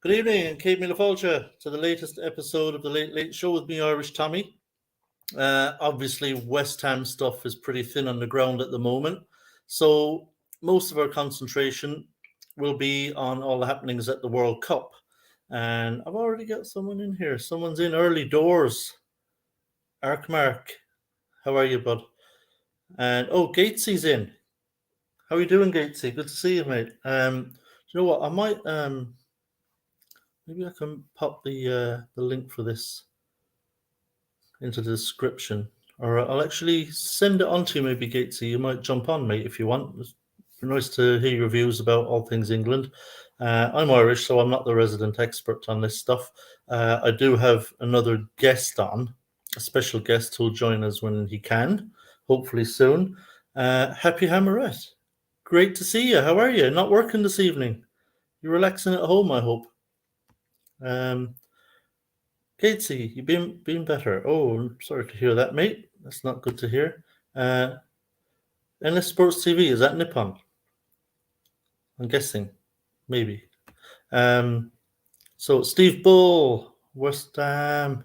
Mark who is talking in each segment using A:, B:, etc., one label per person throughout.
A: Good evening and Kate Milafalcha to the latest episode of the Late Late Show with me, Irish Tommy. Obviously, West Ham stuff is pretty thin on the ground at the moment, so most of our concentration will be on all the happenings at the World Cup. And I've already got someone in here. Someone's in early doors. Mark, how are you, bud? And Gatesy's in. How are you doing, Gatesy? Good to see you, mate. You know what? I might maybe I can pop the link for this into the description, or I'll actually send it on to you, maybe, Gatesy. You might jump on, mate, if you want. It's nice to hear your views about all things England. I'm Irish, so I'm not the resident expert on this stuff. I do have another guest on, a special guest who'll join us when he can, hopefully soon. Happy Hammerette. Great to see you. How are you? Not working this evening? You're relaxing at home, I hope. Gatesy, you've been better. Oh, I'm sorry to hear that, mate. That's not good to hear. NS Sports TV, is that Nippon? I'm guessing. Maybe. So Steve Bull, West Ham.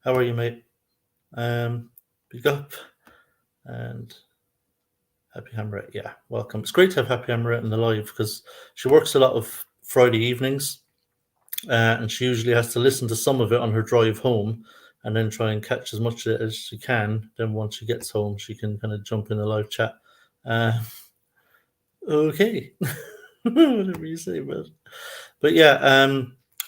A: How are you, mate? Big up. And Happy Hammerette. Yeah, welcome. It's great to have Happy Hammerette in the live because she works a lot of Friday evenings. And she usually has to listen to some of it on her drive home and then try and catch as much of it as she can. Then once she gets home, she can kind of jump in the live chat. Okay. Whatever you say, man. But yeah,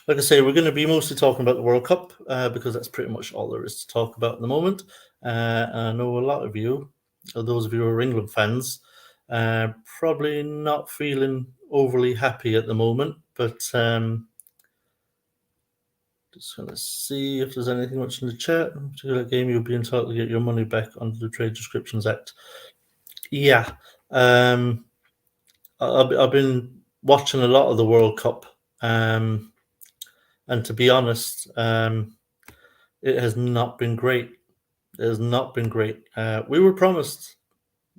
A: like I say, we're going to be mostly talking about the World Cup because that's pretty much all there is to talk about at the moment. And I know a lot of you, or those of you who are England fans, probably not feeling overly happy at the moment, but just going to see if there's anything much in the chat. In a particular game, you'll be entitled to get your money back under the Trade Descriptions Act. Yeah. I've been watching a lot of the World Cup. And to be honest, it has not been great. It has not been great. We were promised,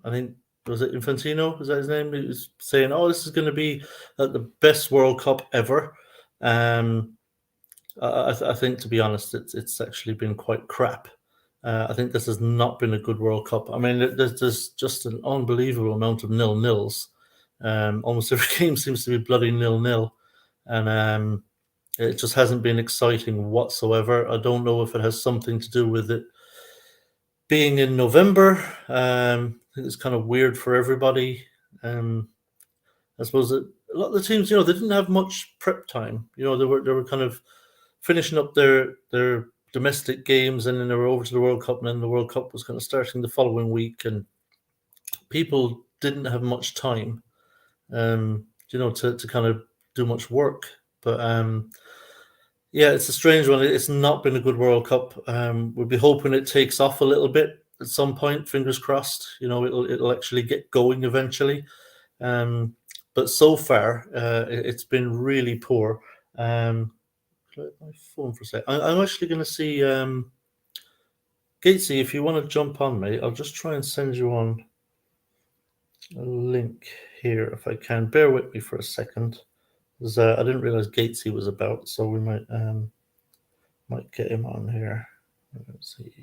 A: I think, was it Infantino? Is that his name? He was saying, this is going to be the best World Cup ever. I think, to be honest, it's actually been quite crap. I think this has not been a good World Cup. I mean, there's just an unbelievable amount of nil-nils. Almost every game seems to be bloody 0-0, and it just hasn't been exciting whatsoever. I don't know if it has something to do with it being in November. I think it's kind of weird for everybody. I suppose that a lot of the teams, they didn't have much prep time. They were kind of finishing up their domestic games, and then they were over to the World Cup, and then the World Cup was kind of starting the following week, and people didn't have much time, to kind of do much work. But yeah, it's a strange one. It's not been a good World Cup. We'll be hoping it takes off a little bit at some point. Fingers crossed. It'll actually get going eventually. But so far, it's been really poor. My phone for a sec. I'm actually going to see Gatesy. If you want to jump on, mate, I'll just try and send you on a link here if I can. Bear with me for a second, because I didn't realize Gatesy was about, so we might get him on here. Let's see.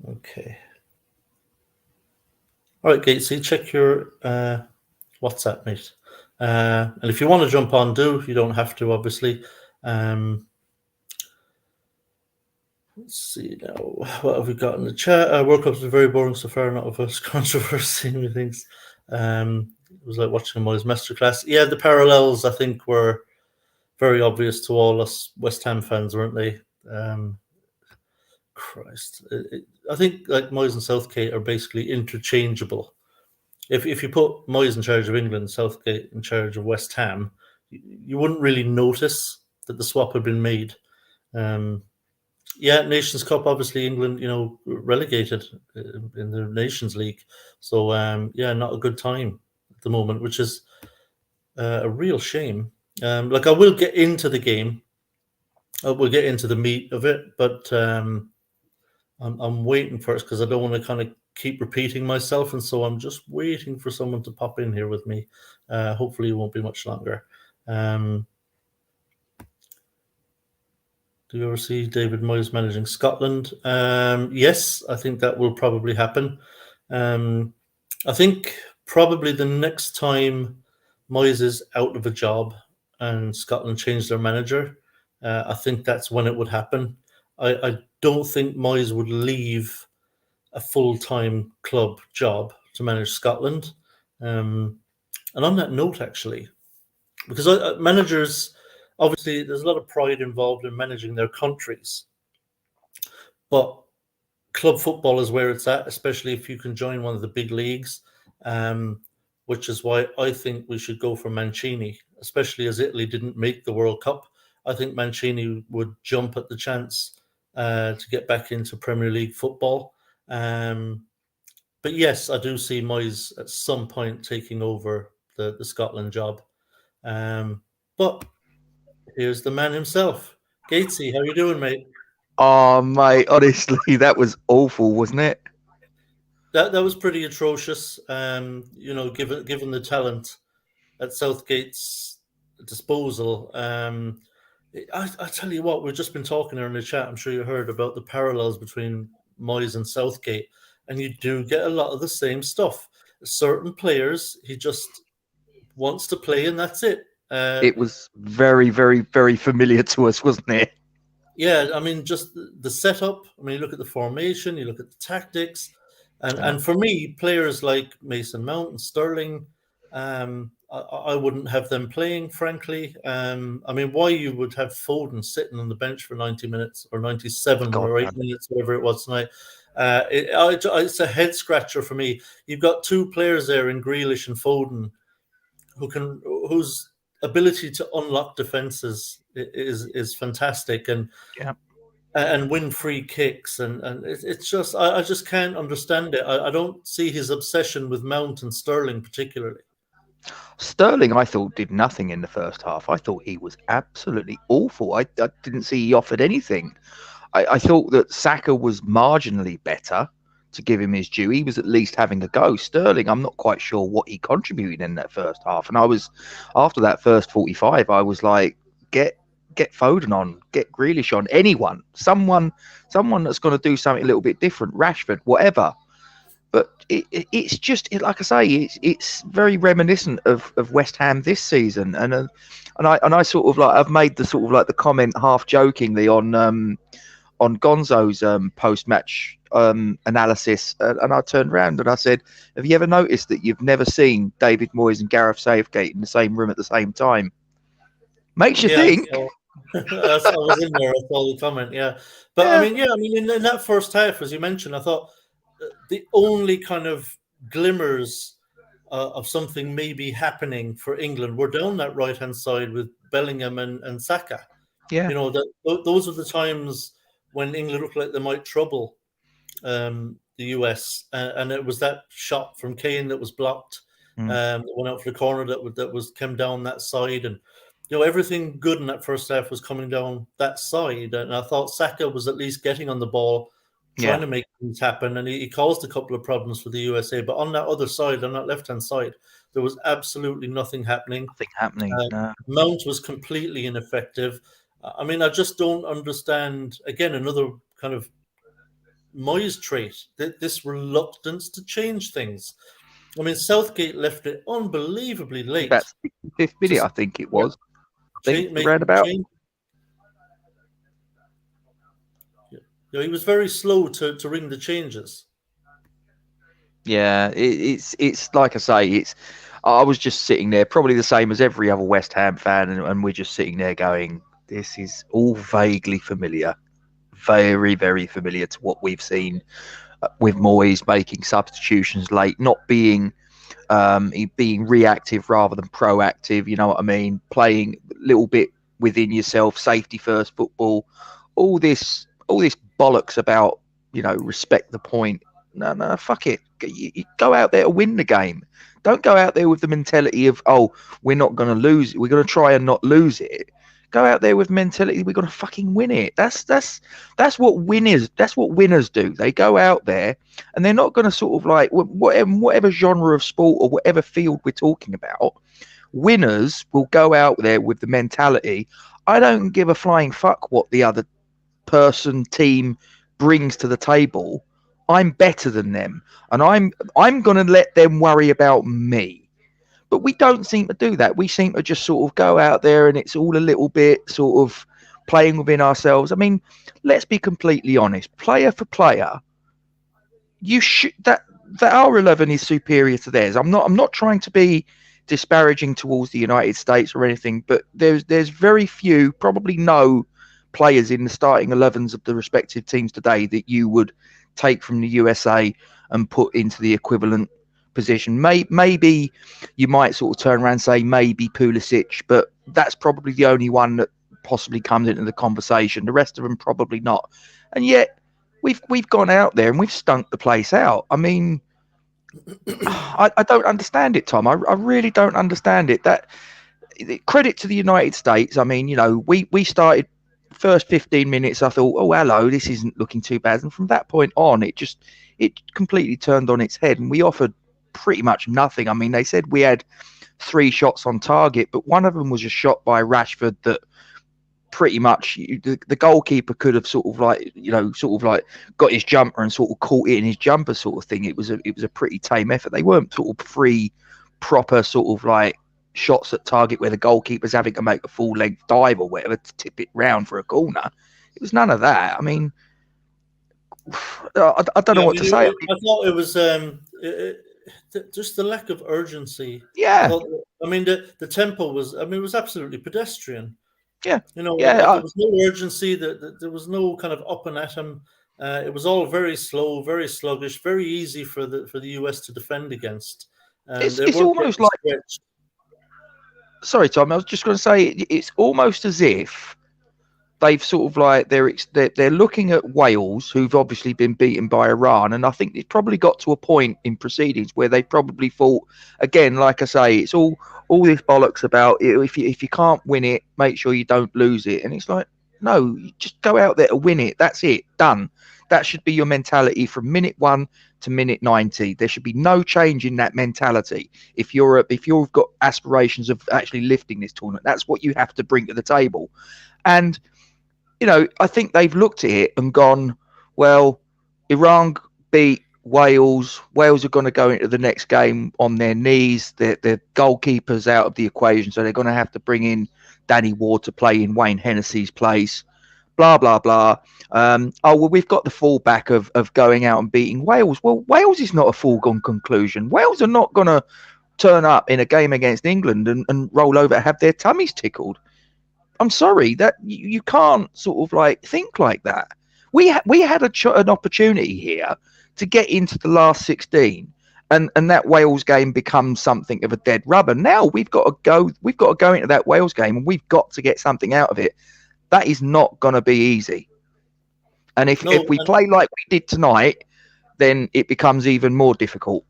A: Okay. All right, Gatesy, check your WhatsApp, mate. And if you want to jump on, do. You don't have to, obviously. Let's see now. What have we got in the chat? World Cup's been very boring so far, not of us controversy and things. It was like watching a Moyes masterclass. Yeah, the parallels, I think, were very obvious to all us West Ham fans, weren't they? Christ. I think like Moyes and Southgate are basically interchangeable. If you put Moyes in charge of England, Southgate in charge of West Ham, you wouldn't really notice that the swap had been made. Yeah, Nations Cup, obviously England, relegated in the Nations League. So, yeah, not a good time at the moment, which is a real shame. I will get into the game. We'll get into the meat of it, but I'm waiting for it because I don't want to kind of keep repeating myself, and so I'm just waiting for someone to pop in here with me. Hopefully, it won't be much longer. Um, do you ever see David Moyes managing Scotland? Yes, I think that will probably happen. I think probably the next time Moyes is out of a job and Scotland change their manager, I think that's when it would happen. I don't think Moyes would leave a full-time club job to manage Scotland. And on that note, actually, because managers, obviously, there's a lot of pride involved in managing their countries, but club football is where it's at, especially if you can join one of the big leagues, um, which is why I think we should go for Mancini, especially as Italy didn't make the World Cup. I think Mancini would jump at the chance to get back into Premier League football. But yes, I do see Moyes at some point taking over the Scotland job. But here's the man himself. Gatesy, how you doing, mate?
B: Oh, mate, honestly, that was awful, wasn't it?
A: That was pretty atrocious. Given the talent at Southgate's disposal. I tell you what, we've just been talking there in the chat. I'm sure you heard about the parallels between Moyes and Southgate, and you do get a lot of the same stuff. Certain players, he just wants to play, and that's it.
B: It was very, very, very familiar to us, wasn't it?
A: Yeah, I mean, just the setup. I mean, you look at the formation, you look at the tactics,
B: Yeah.
A: and for me, players like Mason Mount and Sterling, I wouldn't have them playing. Frankly, I mean, why you would have Foden sitting on the bench for 90 minutes or 97
B: God,
A: or
B: no.
A: 8 minutes, whatever it was tonight? It's a head scratcher for me. You've got two players there in Grealish and Foden whose ability to unlock defenses is fantastic
B: Yeah.
A: and win free kicks and it's just I just can't understand it. I don't see his obsession with Mount and Sterling particularly.
B: Sterling, I thought, did nothing in the first half. I thought he was absolutely awful. I didn't see he offered anything. I thought that Saka was marginally better, to give him his due. He was at least having a go. Sterling, I'm not quite sure what he contributed in that first half. And I was, after that first 45, I was like, get Foden on, get Grealish on, anyone, someone that's going to do something a little bit different, Rashford, whatever. But it's just like I say, it's very reminiscent of West Ham this season, and I sort of like I've made the sort of like the comment half jokingly on Gonzo's post match analysis, and I turned around and I said, "Have you ever noticed that you've never seen David Moyes and Gareth Southgate in the same room at the same time? Makes you
A: Yeah, I
B: think."
A: saw. I was in there. I saw the comment. Yeah, but
B: Yeah,
A: I mean, in that first half, as you mentioned, I thought the only kind of glimmers of something maybe happening for England were down that right hand side with Bellingham and Saka.
B: yeah,
A: You know that those are the times when England looked like they might trouble the US, and it was that shot from Kane that was blocked,
B: mm,
A: that went out for the corner that was came down that side, and everything good in that first half was coming down that side, and I thought Saka was at least getting on the ball, trying
B: yeah.
A: to make things happen, and he caused a couple of problems for the USA. But on that other side, on that left hand side, there was absolutely nothing happening.
B: Nothing happening.
A: Uh,
B: No.
A: Mount was completely ineffective. I mean, I just don't understand. Again, another kind of Moyes trait, this reluctance to change things. I mean, Southgate left it unbelievably
B: About
A: late
B: 65th
A: to
B: minute, I think it
A: yeah,
B: was. I think
A: making
B: roundabout.
A: change. He was very slow to ring the changes.
B: Yeah, it's like I say, it's. I was just sitting there, probably the same as every other West Ham fan, and we're just sitting there going, "This is all vaguely familiar, very, very familiar to what we've seen with Moyes making substitutions late, not being reactive rather than proactive. You know what I mean? Playing a little bit within yourself, safety first football. All this bollocks about respect the point. No, no, fuck it. You go out there to win the game. Don't go out there with the mentality of we're not going to lose it. We're going to try and not lose it. Go out there with mentality. We're gonna fucking win it. That's what winners. That's what winners do. They go out there and they're not gonna sort of like whatever genre of sport or whatever field we're talking about. Winners will go out there with the mentality. I don't give a flying fuck what the other team brings to the table. I'm better than them, and I'm gonna let them worry about me. But we don't seem to do that. We seem to just sort of go out there and it's all a little bit sort of playing within ourselves. I mean, let's be completely honest. Player for player, you should that our 11 is superior to theirs. I'm not trying to be disparaging towards the United States or anything, but there's very few, probably no players in the starting 11s of the respective teams today that you would take from the USA and put into the equivalent position. Maybe you might sort of turn around and say maybe Pulisic, but that's probably the only one that possibly comes into the conversation. The rest of them probably not. And yet we've gone out there and we've stunk the place out. I mean, I don't understand it, Tom. I really don't understand it. That credit to the United States. I mean, we started first 15 minutes. I thought, oh hello, this isn't looking too bad. And from that point on, it completely turned on its head, and we offered pretty much nothing. I mean, they said we had 3 shots on target, but one of them was a shot by Rashford that pretty much the goalkeeper could have sort of like got his jumper and sort of caught it in his jumper sort of thing. It was a pretty tame effort. They weren't sort of 3 proper sort of like shots at target where the goalkeeper's having to make a full length dive or whatever to tip it round for a corner. It was none of that. I mean, I don't know what to say.
A: I thought it was just the lack of urgency.
B: Yeah.
A: I mean, the tempo was. I mean, it was absolutely pedestrian.
B: Yeah.
A: There was no urgency. There was no kind of up and at him. It was all very slow, very sluggish, very easy for the US to defend against. And
B: it's almost like. Stretched. Sorry, Tom. I was just going to say it's almost as if they've sort of like they're looking at Wales, who've obviously been beaten by Iran, and I think it probably got to a point in proceedings where they probably thought, again, like I say, it's all this bollocks about if you can't win it, make sure you don't lose it, and it's like, no, you just go out there to win it. That's it, done. That should be your mentality from minute 1 to minute 90. There should be no change in that mentality. If you've got aspirations of actually lifting this tournament, that's what you have to bring to the table, and. I think they've looked at it and gone, well, Iran beat Wales. Wales are going to go into the next game on their knees. Their goalkeeper's out of the equation, so they're going to have to bring in Danny Ward to play in Wayne Hennessy's place. Blah, blah, blah. We've got the fallback of going out and beating Wales. Well, Wales is not a foregone conclusion. Wales are not going to turn up in a game against England and roll over and have their tummies tickled. I'm sorry that you can't sort of like think like that. We had an opportunity here to get into the last 16, and that Wales game becomes something of a dead rubber. Now we've got to go into that Wales game, and we've got to get something out of it. That is not going to be easy. And if we play like we did tonight, then it becomes even more difficult.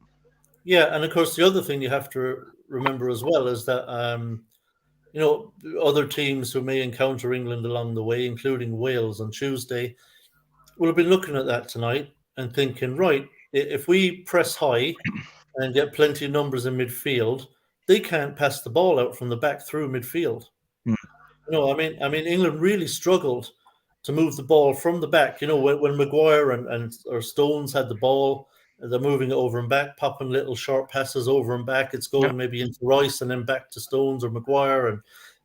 A: Yeah, and of course the other thing you have to remember as well is that. Other teams who may encounter England along the way, including Wales on Tuesday, will have been looking at that tonight and thinking, right, if we press high and get plenty of numbers in midfield, they can't pass the ball out from the back through midfield. I mean, England really struggled to move the ball from the back. When Maguire or Stones had the ball, they're moving it over and back, popping little short passes over and back. It's going maybe into Rice and then back to Stones or Maguire.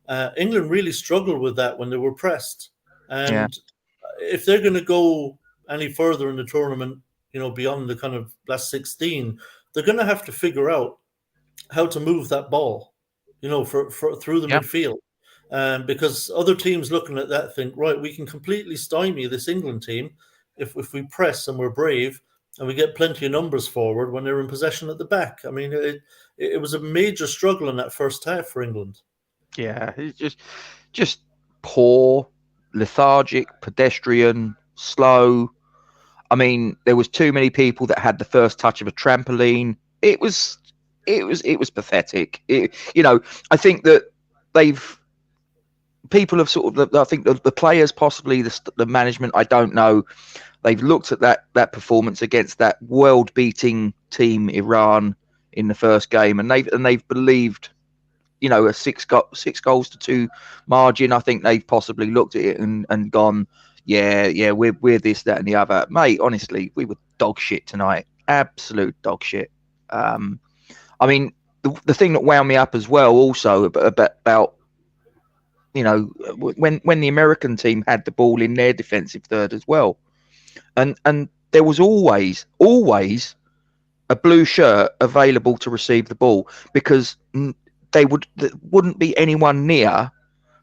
A: And England really struggled with that when they were pressed. And if they're going to go any further in the tournament, beyond the kind of last 16, they're going to have to figure out how to move that ball, through the midfield. Because other teams looking at that think, right, we can completely stymie this England team if we press and we're brave. And we get plenty of numbers forward when they're in possession at the back. I mean, it was a major struggle in that first half for England.
B: Yeah, it's just poor, lethargic, pedestrian, slow. I mean, there was too many people that had the first touch of a trampoline. It was pathetic. I think that people have sort of, I think the players, possibly the management, I don't know. They've looked at that performance against that world-beating team Iran in the first game, and they've believed, a 6-2 margin. I think they've possibly looked at it and gone, yeah, we're this, that, and the other. Mate, honestly, we were dog shit tonight. Absolute dog shit. I mean, the thing that wound me up as well, also about when the American team had the ball in their defensive third as well, and there was always a blue shirt available to receive the ball, because there wouldn't be anyone near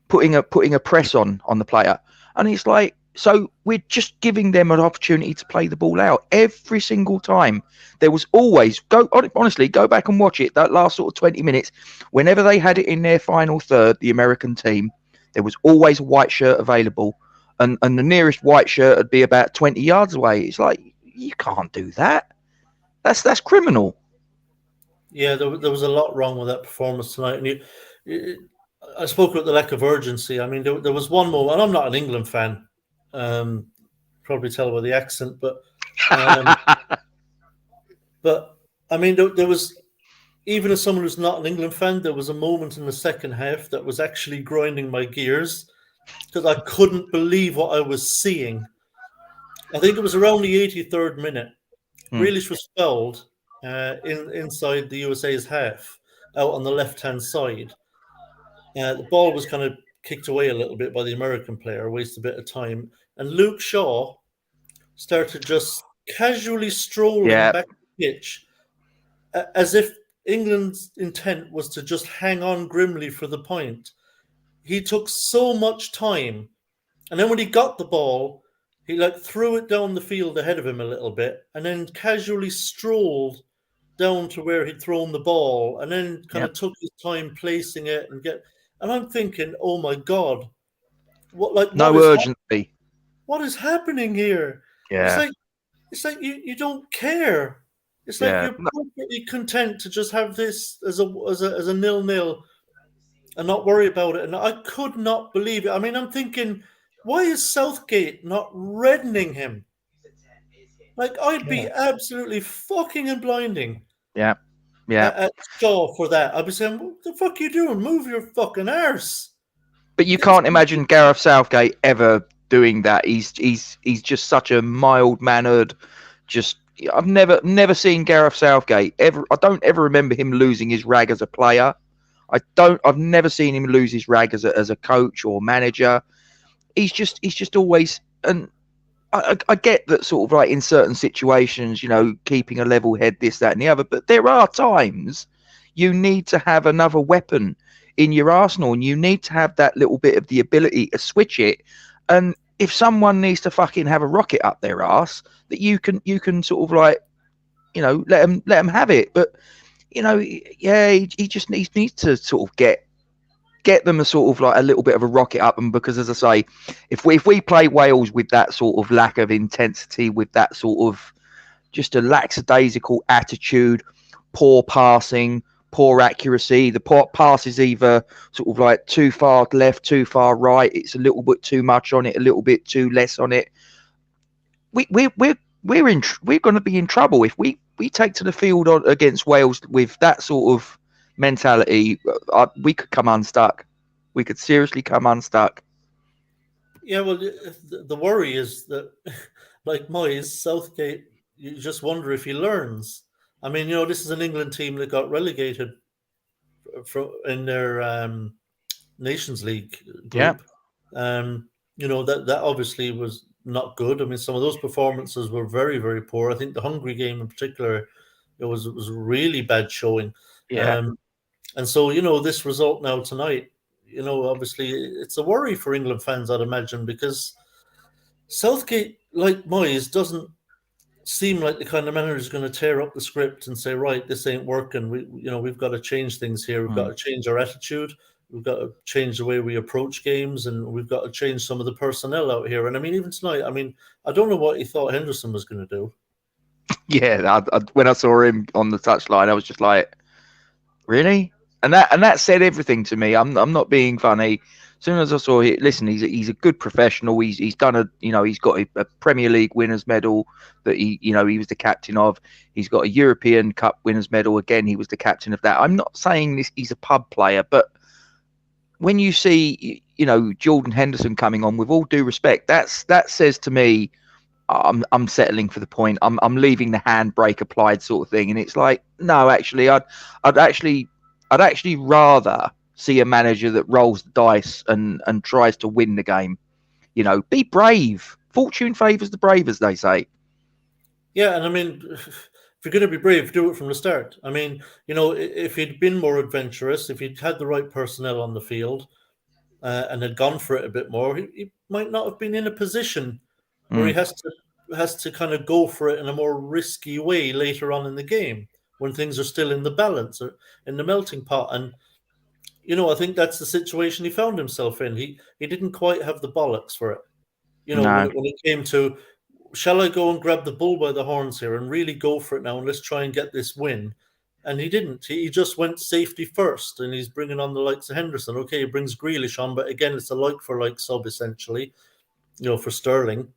B: putting a press on the player. And it's like, so we're just giving them an opportunity to play the ball out every single time. There was always, honestly, go back and watch it, that last sort of 20 minutes, whenever they had it in their final third, the American team, there was always a white shirt available, and the nearest white shirt would be about 20 yards away. It's like, you can't do that. That's criminal.
A: Yeah, there was a lot wrong with that performance tonight. And I spoke about the lack of urgency. I mean, there was one moment, and I'm not an England fan, probably tell by the accent, but I mean, there was, even as someone who's not an England fan, there was a moment in the second half that was actually grinding my gears, because I couldn't believe what I was seeing. I think it was around the 83rd minute. Grealish was fouled inside the USA's half, out on the left-hand side. The ball was kind of kicked away a little bit by the American player, wasted a bit of time. And Luke Shaw started just casually strolling back the pitch, as if England's intent was to just hang on grimly for the point. He took so much time. And then when he got the ball, he threw it down the field ahead of him a little bit, and then casually strolled down to where he'd thrown the ball, and then kind of took his time placing it and I'm thinking, oh my God,
B: no urgency.
A: What is happening here?
B: Yeah.
A: It's like you don't care. It's like you're perfectly content to just have this as a 0-0 and not worry about it. And I could not believe it. I mean, I'm thinking, why is Southgate not reddening him? Like, I'd be absolutely fucking and blinding.
B: Yeah.
A: At Shaw for that. I'd be saying, what the fuck are you doing? Move your fucking arse.
B: But you can't imagine Gareth Southgate ever doing that. He's just such a mild-mannered, I've never seen Gareth Southgate ever. I don't ever remember him losing his rag as a player. I've never seen him lose his rag as a coach or manager. He's just always, and I get that sort of like in certain situations, keeping a level head, this, that, and the other. But there are times you need to have another weapon in your arsenal, and you need to have that little bit of the ability to switch it. And if someone needs to fucking have a rocket up their ass, that you can sort of like, let them have it. But he just needs to sort of get them a sort of like a little bit of a rocket up. And because, as I say, if we play Wales with that sort of lack of intensity, with that sort of just a lackadaisical attitude, poor passing, poor accuracy, the pass is either sort of like too far left, too far right, it's a little bit too much on it, a little bit too less on it, we're going to be in trouble if we take to the field against Wales with that sort of mentality. We could come unstuck. We could seriously come unstuck.
A: Yeah, well, the worry is that, like Moyes, Southgate, you just wonder if he learns. I mean, this is an England team that got relegated in their Nations League group. That obviously was not good. I mean, some of those performances were very, very poor. I think the Hungary game in particular, it was a really bad showing. And so, this result now tonight, obviously it's a worry for England fans, I'd imagine, because Southgate, like Moyes, doesn't seem like the kind of manager who's going to tear up the script and say, right, this ain't working. We've got to change things here. We've got to change our attitude. We've got to change the way we approach games, and we've got to change some of the personnel out here. And I mean, even tonight, I don't know what he thought Henderson was going to do.
B: Yeah, when I saw him on the touchline, I was just like, really? And that said everything to me. I'm not being funny. soon as I saw it, listen, he's a good professional. He's done he's got a Premier League winners medal that he was the captain of. He's got a European Cup winners medal. Again, he was the captain of that. I'm not saying he's a pub player, but when you see Jordan Henderson coming on, with all due respect, that says to me, I'm settling for the point. I'm leaving the handbrake applied sort of thing, and it's like, no, actually, I'd actually rather see a manager that rolls the dice and tries to win the game. Be brave. Fortune favours the brave, as they say.
A: Yeah, and I mean, if you're going to be brave, do it from the start. I mean, if he'd been more adventurous, if he'd had the right personnel on the field and had gone for it a bit more, he might not have been in a position where he has to kind of go for it in a more risky way later on in the game when things are still in the balance or in the melting pot. And I think that's the situation he found himself in. He didn't quite have the bollocks for it. When
B: No.
A: it came to, shall I go and grab the bull by the horns here and really go for it now and let's try and get this win? And he didn't. He just went safety first, and he's bringing on the likes of Henderson. Okay, he brings Grealish on, but again, it's a like for like sub essentially, for Sterling.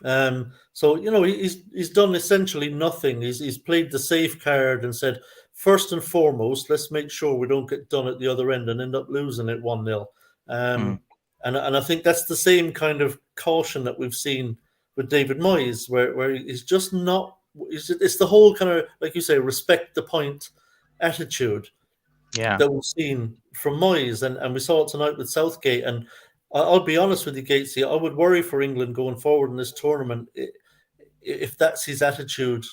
A: So he's done essentially nothing. He's played the safe card and said, first and foremost, let's make sure we don't get done at the other end and end up losing it 1-0. And I think that's the same kind of caution that we've seen with David Moyes, where he's just not. It's the whole kind of, like you say, respect the point attitude that we've seen from Moyes, and we saw it tonight with Southgate. And I'll be honest with you, Gatesy, I would worry for England going forward in this tournament if that's his attitude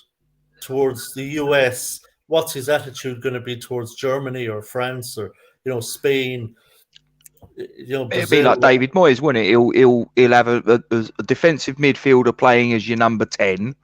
A: towards the US. What's his attitude going to be towards Germany or France or Spain? Brazil.
B: It'd be like David Moyes, wouldn't it? He'll have a defensive midfielder playing as your number 10.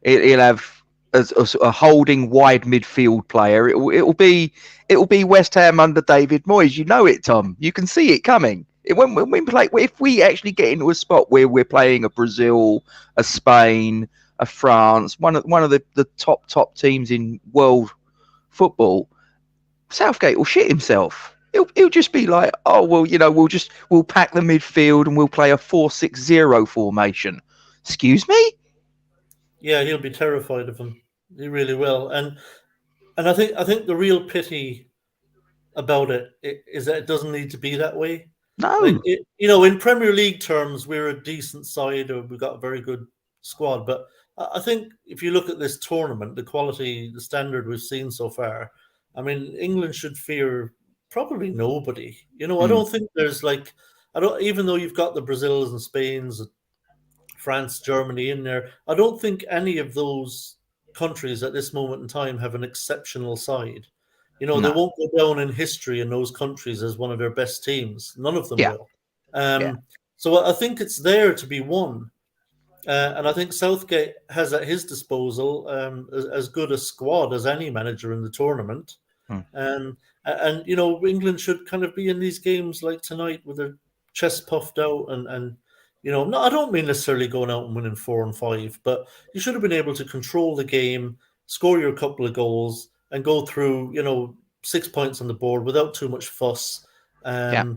B: He'll have a holding wide midfield player. It'll be West Ham under David Moyes. You know it, Tom. You can see it coming. When we play, if we actually get into a spot where we're playing a Brazil, a Spain, a France, one of the top teams in world football, Southgate will shit himself. He'll just be like, oh well, we'll pack the midfield and we'll play a 4-6-0 formation. Excuse me?
A: Yeah, he'll be terrified of him. He really will. And I think the real pity about it is that it doesn't need to be that way.
B: No.
A: Like in Premier League terms, we're a decent side, or we've got a very good squad. But I think if you look at this tournament, the quality, the standard we've seen so far, I mean, England should fear probably nobody. I don't think there's even though you've got the Brazils and Spains, France, Germany in there, I don't think any of those countries at this moment in time have an exceptional side. They won't go down in history in those countries as one of their best teams. None of them will. So I think it's there to be won. And I think Southgate has at his disposal as good a squad as any manager in the tournament. And England should kind of be in these games like tonight with their chest puffed out and no, I don't mean necessarily going out and winning 4 and 5, but you should have been able to control the game, score your couple of goals, and go through 6 points on the board without too much fuss. I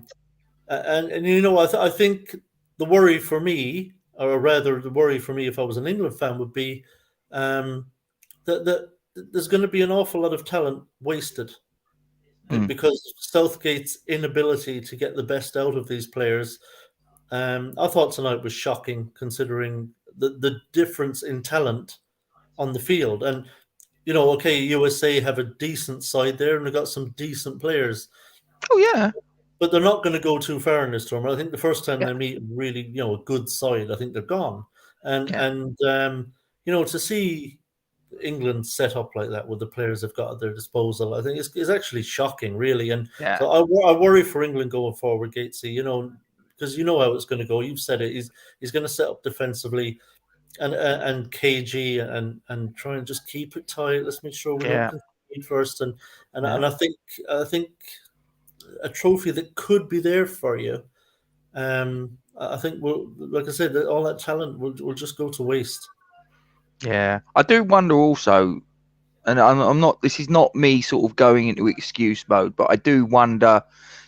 A: think the worry for me, or rather the worry for me if I was an England fan, would be that there's going to be an awful lot of talent wasted because of Southgate's inability to get the best out of these players. I thought tonight was shocking, considering the difference in talent on the field. And USA have a decent side there, and they've got some decent players.
B: Oh yeah,
A: but they're not going to go too far in this tournament. I think the first time they meet really, a good side, I think they're gone. And to see England set up like that with the players they've got at their disposal, I think is actually shocking, really. And so I worry for England going forward, Gatesy. Because you know how it's going to go. You've said it. He's going to set up defensively and cagey and try and just keep it tight. Let's make sure we don't concede first. And I think a trophy that could be there for you. I think like I said, all that talent will just go to waste.
B: Yeah, I do wonder also, and I'm not. This is not me sort of going into excuse mode, but I do wonder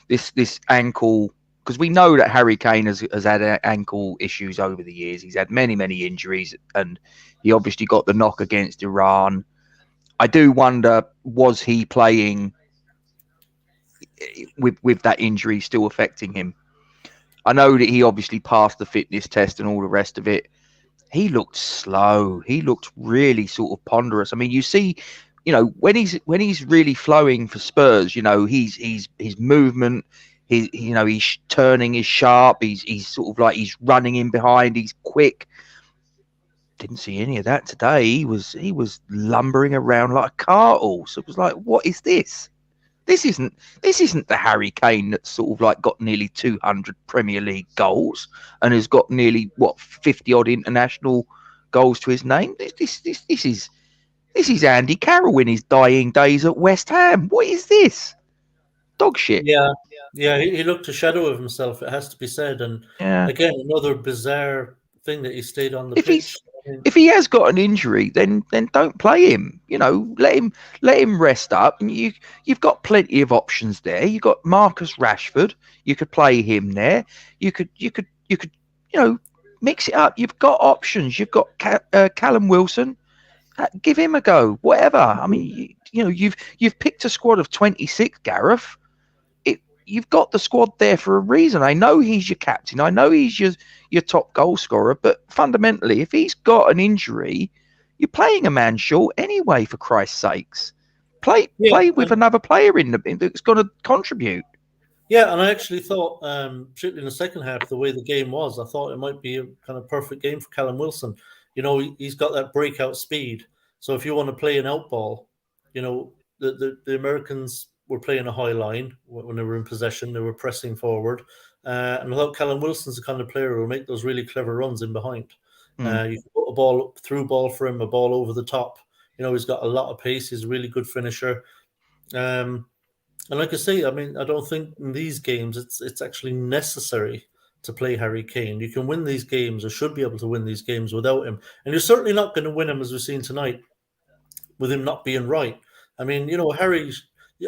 B: this ankle because we know that Harry Kane has had ankle issues over the years. He's had many injuries, and he obviously got the knock against Iran. I do wonder, was he playing with that injury still affecting him? I know that he obviously passed the fitness test and all the rest of it. He looked slow. He looked really sort of ponderous. I mean, you see, when he's really flowing for Spurs, he's his movement, he's turning is sharp. He's sort of like he's running in behind. He's quick. Didn't see any of that today. He was lumbering around like a cartle. So it was like, what is this? This isn't the Harry Kane that's sort of like got nearly 200 Premier League goals and has got nearly 50 odd international goals to his name. This is Andy Carroll in his dying days at West Ham. What is this? Dog shit.
A: Yeah, yeah, he looked a shadow of himself, it has to be said. And
B: Yeah.
A: again, another bizarre thing that he stayed on the
B: If
A: pitch.
B: he's if he has got an injury, then don't play him. Let him rest up. And you've got plenty of options there. You've got Marcus Rashford. You could play him there. You could mix it up. You've got options. You've got Callum Wilson. Give him a go. Whatever. I mean, you've picked a squad of 26, Gareth. You've got the squad there for a reason. I know he's your captain. I know he's your top goal scorer. But fundamentally, if he's got an injury, you're playing a man short anyway. For Christ's sakes, play with another player in that's going to contribute.
A: Yeah, and I actually thought, particularly in the second half, the way the game was, I thought it might be a kind of perfect game for Callum Wilson. He's got that breakout speed. So if you want to play an out ball, the Americans were playing a high line when they were in possession. They were pressing forward. And I thought Callum Wilson's the kind of player who will make those really clever runs in behind. You can put a through ball for him, a ball over the top. He's got a lot of pace. He's a really good finisher. And like I say, I mean, I don't think in these games it's actually necessary to play Harry Kane. You can win these games, or should be able to win these games without him. And you're certainly not going to win him, as we've seen tonight, with him not being right. I mean,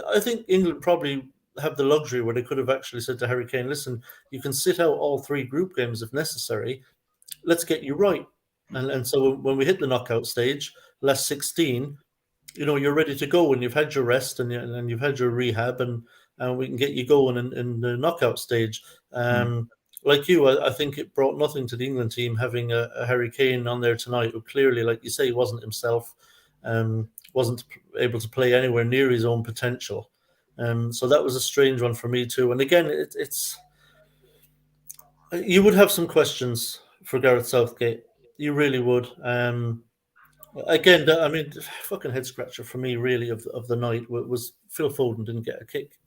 A: I think England probably have the luxury where they could have actually said to Harry Kane, listen, you can sit out all 3 group games if necessary. Let's get you right. And so when we hit the knockout stage, last 16, you're ready to go and you've had your rest and you've had your rehab and we can get you going in the knockout stage. Like you, I think it brought nothing to the England team having a Harry Kane on there tonight who clearly, like you say, wasn't himself, wasn't able to play anywhere near his own potential. So that was a strange one for me too. And again, it's you would have some questions for Gareth Southgate. You really would. Again, I mean, fucking head scratcher for me, really, of the night was Phil Foden didn't get a kick.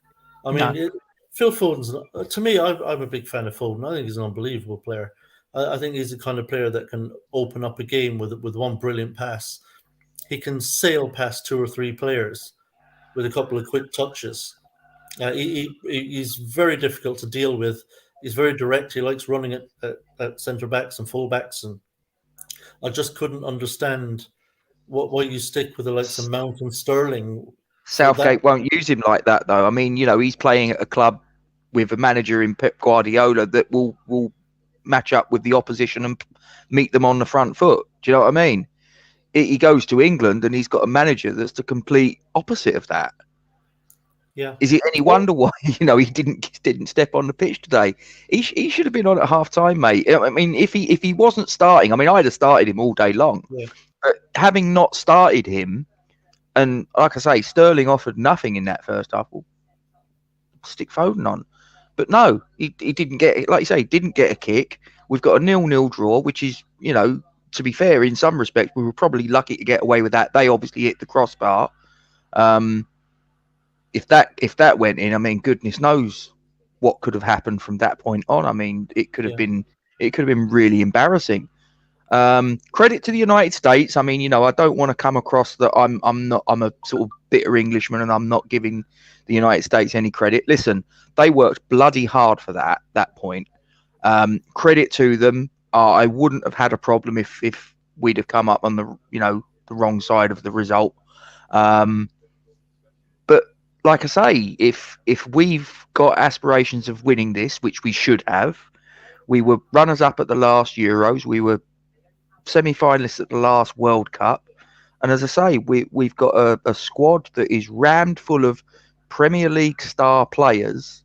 A: I mean, Phil Foden's, to me, I'm a big fan of Foden. I think he's an unbelievable player. I think he's the kind of player that can open up a game with one brilliant pass. He can sail past 2 or 3 players with a couple of quick touches. He's very difficult to deal with. He's very direct. He likes running at centre backs and full backs, and I just couldn't understand why you stick with the likes of Mount and Sterling.
B: Southgate won't use him like that, though. I mean, he's playing at a club with a manager in Pep Guardiola that will match up with the opposition and meet them on the front foot. Do you know what I mean? He goes to England and he's got a manager that's the complete opposite of that.
A: Yeah.
B: Is it any wonder why he didn't step on the pitch today? He should have been on at half time, mate. I mean, if he wasn't starting, I mean, I'd have started him all day long.
A: Yeah.
B: But having not started him, and like I say, Sterling offered nothing in that first half. We'll stick Foden on, but no, he didn't get, like you say, didn't get a kick. We've got a 0-0 draw, which is, to be fair, in some respects, we were probably lucky to get away with that. They obviously hit the crossbar. If that went in, I mean, goodness knows what could have happened from that point on. I mean, it could have been really embarrassing. Credit to the United States. I mean, I don't want to come across that I'm a sort of bitter Englishman and I'm not giving the United States any credit. Listen, they worked bloody hard for that point. Credit to them. I wouldn't have had a problem if we'd have come up on the wrong side of the result. But like I say, if we've got aspirations of winning this, which we should have, we were runners up at the last Euros, we were semi-finalists at the last World Cup, and as I say, we've got a squad that is rammed full of Premier League star players.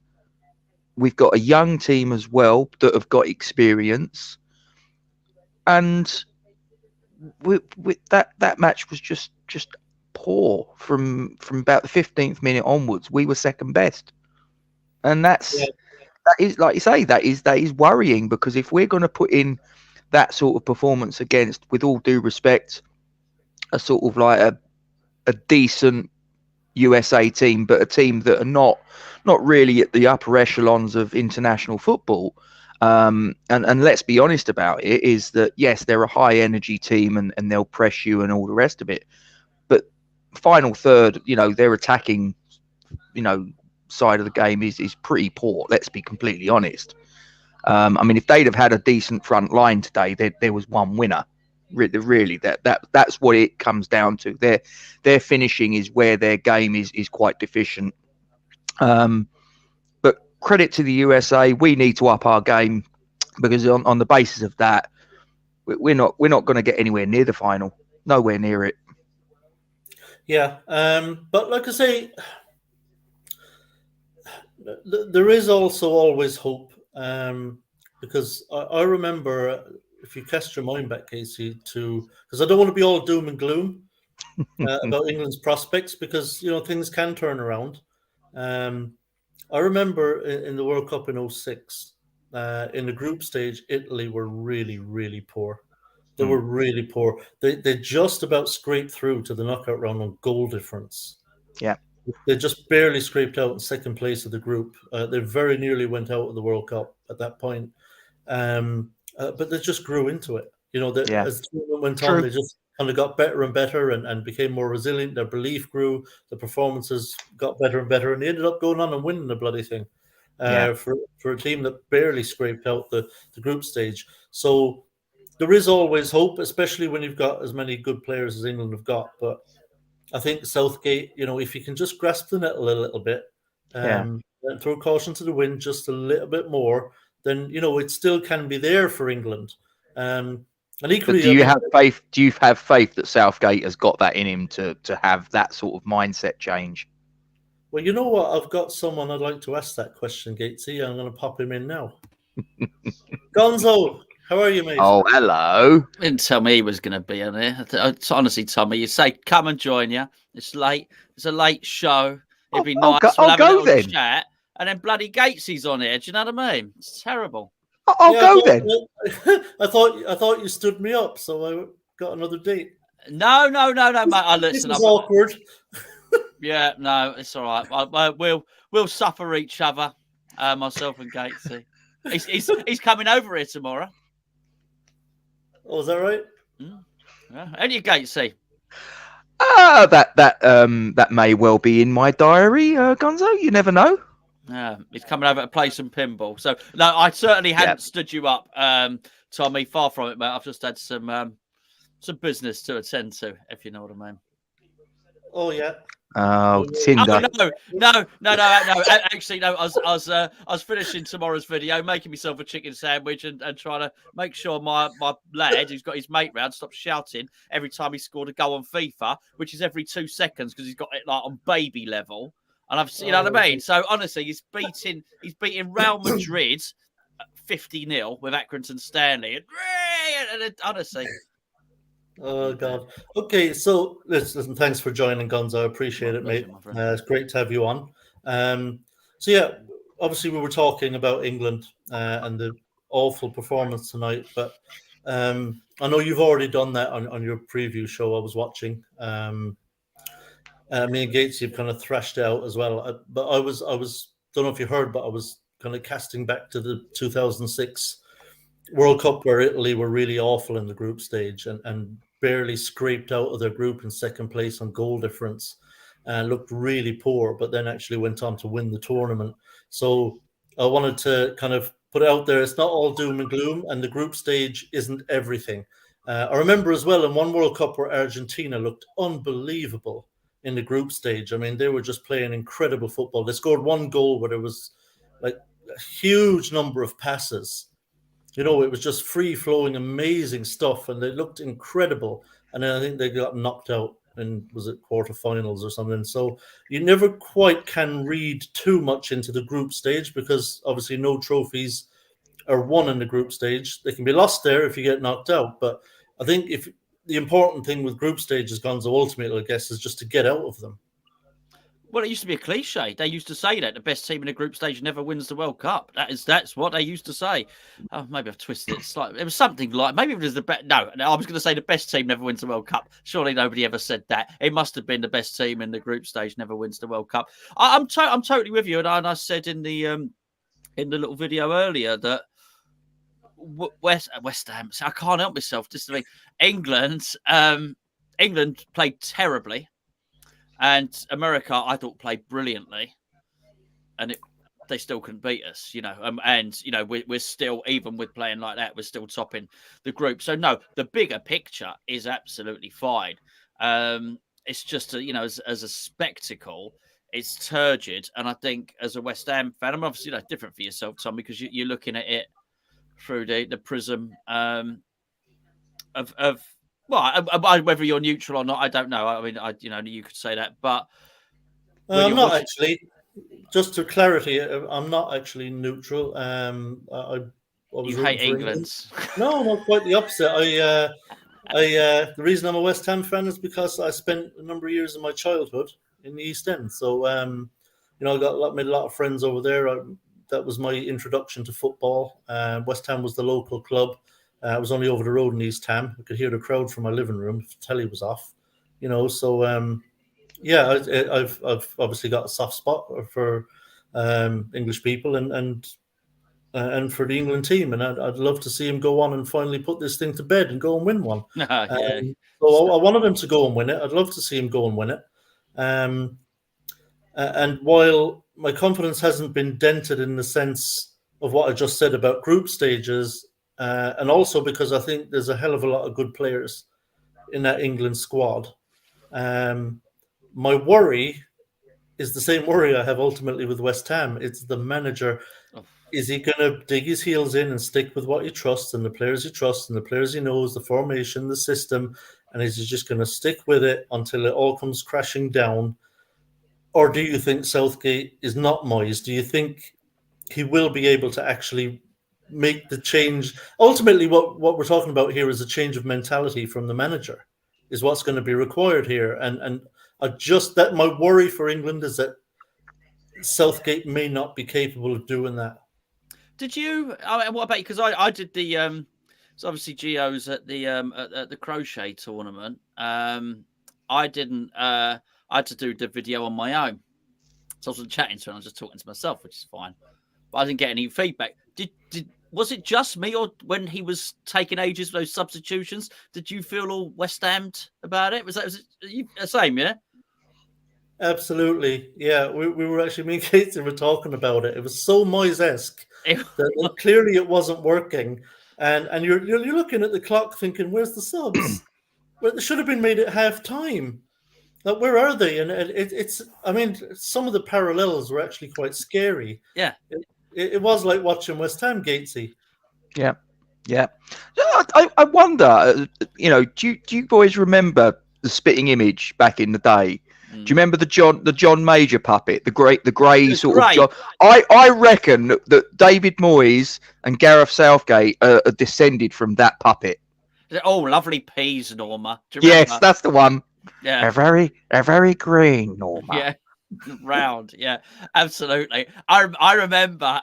B: We've got a young team as well that have got experience, and that match was just poor from about the 15th minute onwards. We were second best, and that is, like you say, that is worrying, because if we're going to put in that sort of performance against, with all due respect, a sort of like a decent USA team, but a team that are not really at the upper echelons of international football. And let's be honest about it, is that yes, they're a high energy team, and they'll press you and all the rest of it. But final third, their attacking, side of the game is pretty poor. Let's be completely honest. I mean, if they'd have had a decent front line today, there was one winner. Really, that's what it comes down to. Their finishing is where their game is quite deficient. But credit to the USA, we need to up our game, because on the basis of that, we're not going to get anywhere near the final. Nowhere near it.
A: Yeah, but like I say, there is also always hope, because I remember, if you cast your mind back, Casey, because I don't want to be all doom and gloom about England's prospects, because things can turn around. I remember in the World Cup in 06, in the group stage, Italy were really, really poor. They were really poor. They just about scraped through to the knockout round on goal difference.
B: Yeah.
A: They just barely scraped out in second place of the group. They very nearly went out of the World Cup at that point. But they just grew into it. As the tournament went on, they just kind of got better and better, and became more resilient. Their belief grew. The performances got better and better, and they ended up going on and winning the bloody thing for a team that barely scraped out the group stage. So there is always hope, especially when you've got as many good players as England have got. But I think Southgate, if you can just grasp the nettle a little bit, and throw caution to the wind just a little bit more, then it still can be there for England. And equally,
B: but do you have faith? Do you have faith that Southgate has got that in him to have that sort of mindset change?
A: Well, you know what? I've got someone I'd like to ask that question, Gatesy. I'm going to pop him in now. Gonzo, how are you, mate?
B: Oh, hello.
C: Didn't tell me he was going to be on here. Honestly, Tommy, you say come and join you. It's late. It's a late show. It'd be nice. We'll have a little chat, and then bloody Gatesy's on here. Do you know what I mean? It's terrible.
B: I'll go then.
A: I thought you stood me up, so I got another date.
C: No, mate. Listen,
A: this is awkward.
C: Yeah, no, it's all right. We'll suffer each other, myself and Gatesy. He's coming over here tomorrow.
A: Oh, is that right?
C: Yeah. And you, Gatesy?
B: That may well be in my diary, Gonzo. You never know.
C: Yeah, he's coming over to play some pinball. So no, I certainly hadn't stood you up, Tommy. Far from it, mate. I've just had some business to attend to, if you know what I mean.
A: Oh yeah.
B: Oh, Tinder.
C: Oh, no. Actually, no. I was finishing tomorrow's video, making myself a chicken sandwich, and trying to make sure my lad, who's got his mate round, stops shouting every time he scored a goal on FIFA, which is every 2 seconds, because he's got it like on baby level. And you know what I mean? So honestly, he's beating Real Madrid 50-0 with Accrington Stanley. And honestly.
A: Oh God. Okay, so listen. Thanks for joining, Gonzo. I appreciate it, mate. It's great to have you on. So yeah, obviously we were talking about England and the awful performance tonight, but I know you've already done that on your preview show I was watching. Me and Gates, you've kind of thrashed it out as well. But I was don't know if you heard, but I was kind of casting back to the 2006 World Cup, where Italy were really awful in the group stage and barely scraped out of their group in second place on goal difference and looked really poor, but then actually went on to win the tournament. So I wanted to kind of put it out there. It's not all doom and gloom, and the group stage isn't everything. I remember as well in one World Cup where Argentina looked unbelievable in the group stage. I mean, they were just playing incredible football. They scored one goal where there was like a huge number of passes. You know, it was just free flowing, amazing stuff, and they looked incredible. And then I think they got knocked out in, was it quarterfinals or something? So you never quite can read too much into the group stage, because obviously no trophies are won in the group stage. They can be lost there if you get knocked out. But I think if the important thing with group stages, Gonzo, ultimately, I guess, is just to get out of them.
C: Well, it used to be a cliche. They used to say that the best team in a group stage never wins the World Cup. That's what they used to say. Oh, maybe I've twisted it slightly. It was something like, maybe it was the best. No, I was going to say the best team never wins the World Cup. Surely nobody ever said that. It must have been the best team in the group stage never wins the World Cup. I'm totally with you, and I said in the little video earlier that West Ham. I can't help myself. Just to England played terribly. And America, I thought, played brilliantly, and they still couldn't beat us, you know. And you know, we're still, even with playing like that, we're still topping the group. So no, the bigger picture is absolutely fine. It's just you know, as a spectacle, it's turgid. And I think as a West Ham fan, I'm obviously different for yourself, Tom, because you're looking at it through the prism of well, whether you're neutral or not, I don't know. I mean, you could say that, but
A: I'm not actually. Just to clarity, I'm not actually neutral. I was
C: you hate England.
A: No, not quite the opposite. The reason I'm a West Ham fan is because I spent a number of years of my childhood in the East End. So, I made a lot of friends over there. That was my introduction to football. West Ham was the local club. I was only over the road in East Ham. I could hear the crowd from my living room if the telly was off. So I've obviously got a soft spot for English people and for the England team, and I'd love to see him go on and finally put this thing to bed and go and win one. So I wanted him to go and win it. I'd love to see him go and win it. And while my confidence hasn't been dented in the sense of what I just said about group stages, and also because I think there's a hell of a lot of good players in that England squad, my worry is the same worry I have ultimately with West Ham. It's the manager. Is he going to dig his heels in and stick with what he trusts and the players he trusts and the players he knows, the formation, the system, and is he just going to stick with it until it all comes crashing down? Or do you think Southgate is not Moyes? Do you think he will be able to actually make the change? Ultimately, what we're talking about here is a change of mentality from the manager, is what's going to be required here. And that my worry for England is that Southgate may not be capable of doing that.
C: Did you? What about you? Because I did the so obviously Gio's at the crochet tournament. I didn't. I had to do the video on my own, so I wasn't chatting to him. I was just talking to myself, which is fine. But I didn't get any feedback. Was it just me, or when he was taking ages for those substitutions, did you feel all West Hammed about it? Was it the same? Yeah.
A: Absolutely, yeah. We were actually, me and Katie were talking about it. It was so Moyes-esque that clearly it wasn't working, and you're looking at the clock thinking, "Where's the subs? Well, they should have been made at half time. Like, where are they?" And it's. I mean, some of the parallels were actually quite scary.
C: Yeah,
A: it was like watching West Ham, Gatesy.
B: Yeah. I wonder. Do you boys remember the Spitting Image back in the day? Do you remember the John Major puppet, the grey sort of John? I reckon that David Moyes and Gareth Southgate are descended from that puppet.
C: Oh, lovely peas, Norma.
B: Yes, that's the one.
C: Yeah,
B: a very green Norma.
C: Yeah, round. Yeah, absolutely. I remember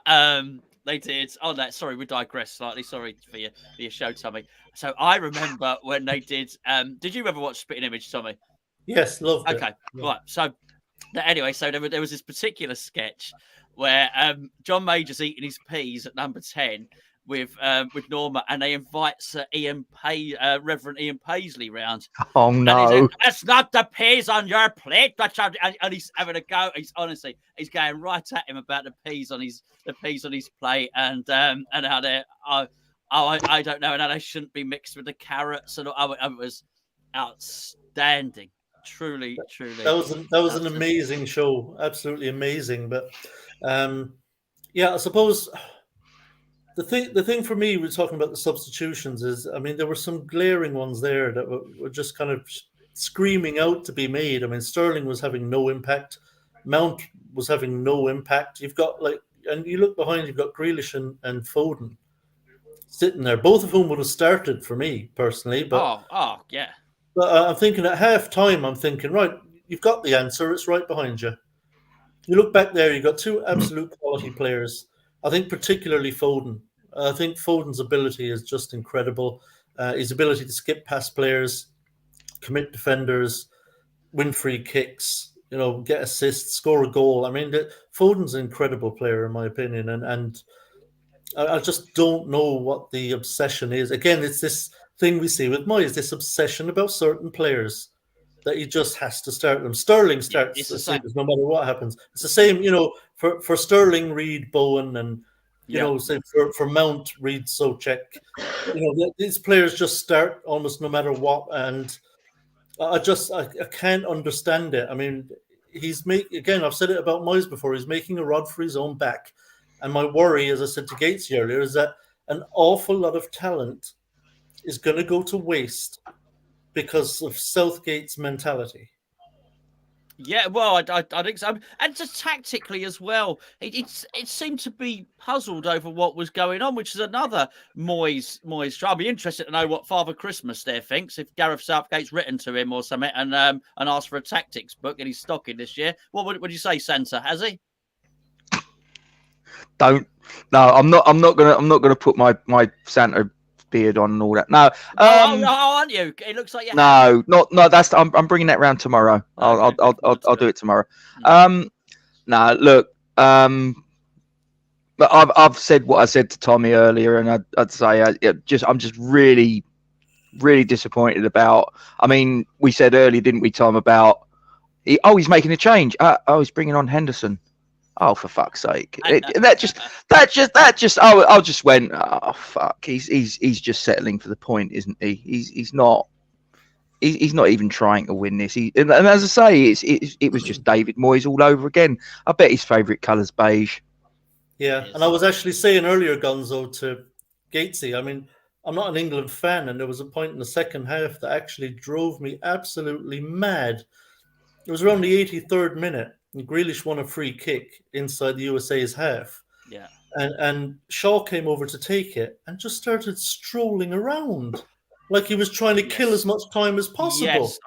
C: they did on that. Sorry, we digress slightly. Sorry for your show, Tommy. So I remember when they did. Did you ever watch Spitting Image, Tommy?
A: Yes, loved it.
C: Okay, right. So anyway, so there was this particular sketch where John Major's eating his peas at number 10 with Norma, and they invite Sir Reverend Ian Paisley round.
B: Oh no!
C: And he said, "That's not the peas on your plate." And he's having a go. He's going right at him about the peas on his plate, and how they're I don't know, and how they shouldn't be mixed with the carrots, and it was outstanding. Truly.
A: That was an amazing show, absolutely amazing. But yeah, I suppose the thing for me, we're talking about the substitutions is, I mean, there were some glaring ones there that were just kind of screaming out to be made. I mean, Sterling was having no impact, Mount was having no impact. You've got and you look behind, you've got Grealish and Foden sitting there, both of whom would have started for me personally. But
C: yeah.
A: But I'm thinking at half time, I'm thinking, right, you've got the answer. It's right behind you. You look back there, you've got two absolute quality players. I think particularly Foden. I think Foden's ability is just incredible. His ability to skip past players, commit defenders, win free kicks, get assists, score a goal. I mean, Foden's an incredible player in my opinion, and I just don't know what the obsession is. Again, it's this thing we see with Moyes, this obsession about certain players that he just has to start them. Sterling starts as soon as no matter what happens. It's the same, for Sterling, Reed, Bowen, and say for Mount, Reed, Southgate. These players just start almost no matter what, and I can't understand it. I mean, again, I've said it about Moyes before. He's making a rod for his own back. And my worry, as I said to Gatesy earlier, is that an awful lot of talent is going to go to waste because of Southgate's mentality.
C: Yeah, well, I think so, and just tactically as well. It seemed to be puzzled over what was going on, which is another Moyes. I'll be interested to know what Father Christmas there thinks, if Gareth Southgate's written to him or something and asked for a tactics book in his stocking this year. What would you say, Santa? Has he?
B: No, I'm not gonna put my Santa beard on and all that. No,
C: aren't you? It looks like you.
B: No. That's I'm bringing that round tomorrow. Okay, I'll do it tomorrow. Look, but I've said what I said to Tommy earlier, and I'd say I'm just really, really disappointed about. I mean, we said earlier, didn't we, Tom, about he's making a change. He's bringing on Henderson. Oh, for fuck's sake! I just went. Oh fuck! He's just settling for the point, isn't he? He's not. He's not even trying to win this. And as I say, it was just David Moyes all over again. I bet his favourite colour's beige.
A: Yeah, and I was actually saying earlier, Gonzo, to Gatesy. I mean, I'm not an England fan, and there was a point in the second half that actually drove me absolutely mad. It was around the 83rd minute. And Grealish won a free kick inside the USA's half.
C: Yeah.
A: And Shaw came over to take it and just started strolling around like he was trying to kill as much time as possible.
C: Yes,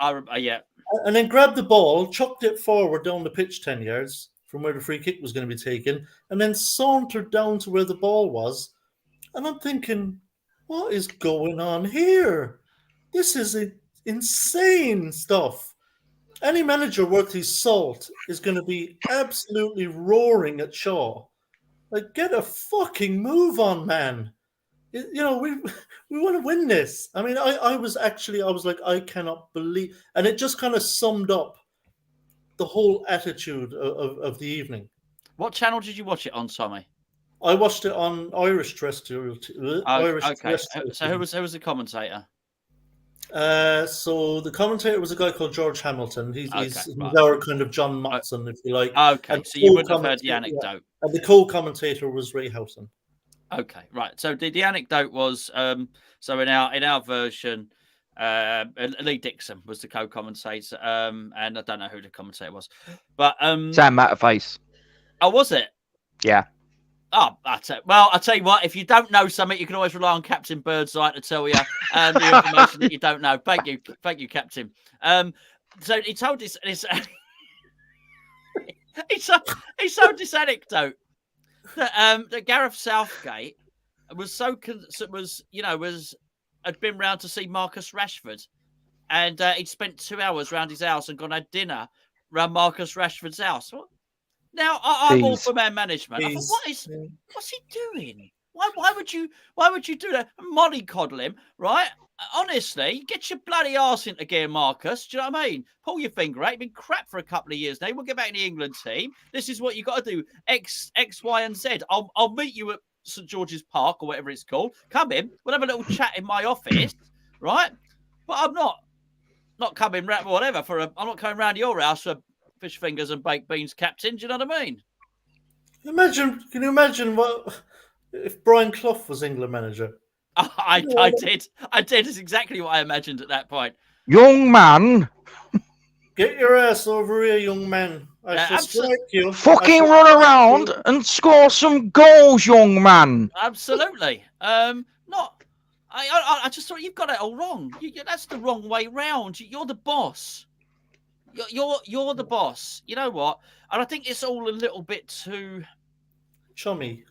A: And then grabbed the ball, chucked it forward down the pitch 10 yards from where the free kick was going to be taken, and then sauntered down to where the ball was. And I'm thinking, what is going on here? This is insane stuff. Any manager worth his salt is going to be absolutely roaring at Shaw. Like, get a fucking move on, man. We want to win this. I mean, I was like, I cannot believe. And it just kind of summed up the whole attitude of the evening.
C: What channel did you watch it on, Tommy?
A: I watched it on Irish terrestrial.
C: Okay. So who was the commentator?
A: So the commentator was a guy called George Hamilton. He's our kind of John Motson, if you like.
C: Okay,
A: and
C: so you wouldn't have heard the anecdote. Yeah.
A: And the co-commentator was Ray Houghton.
C: Okay, right. So the anecdote was so in our version, Lee Dixon was the co-commentator, and I don't know who the commentator was, but
B: Sam Matterface.
C: Oh, was it?
B: Yeah.
C: Oh, I'll tell you what. If you don't know something, you can always rely on Captain Birdseye to tell you the information that you don't know. Thank you, Captain. So he told this. He told this anecdote that Gareth Southgate had been round to see Marcus Rashford, and he'd spent 2 hours round his house and gone had dinner round Marcus Rashford's house. Now I'm all for man management. I thought, what's he doing? Why would you do that? Mollycoddle him, right? Honestly, get your bloody arse into gear, Marcus. Do you know what I mean? Pull your finger out. You've been crap for a couple of years now. We'll get back in the England team. This is what you got to do. X, Y, and Z. I'll meet you at St George's Park or whatever it's called. Come in. We'll have a little chat in my office, right? But I'm not. not coming round, whatever. I'm not coming round to your house for fish fingers and baked beans, Captain. Do you know what I mean?
A: Can you imagine what if Brian Clough was England manager?
C: I did. It's exactly what I imagined at that point.
B: Young man,
A: Get your ass over here, young man. I shall strike you.
B: fucking run around and score some goals, young man.
C: Absolutely. Not. I just thought you've got it all wrong. That's the wrong way round. You're the boss. You're the boss. You know what? And I think it's all a little bit too
A: chummy.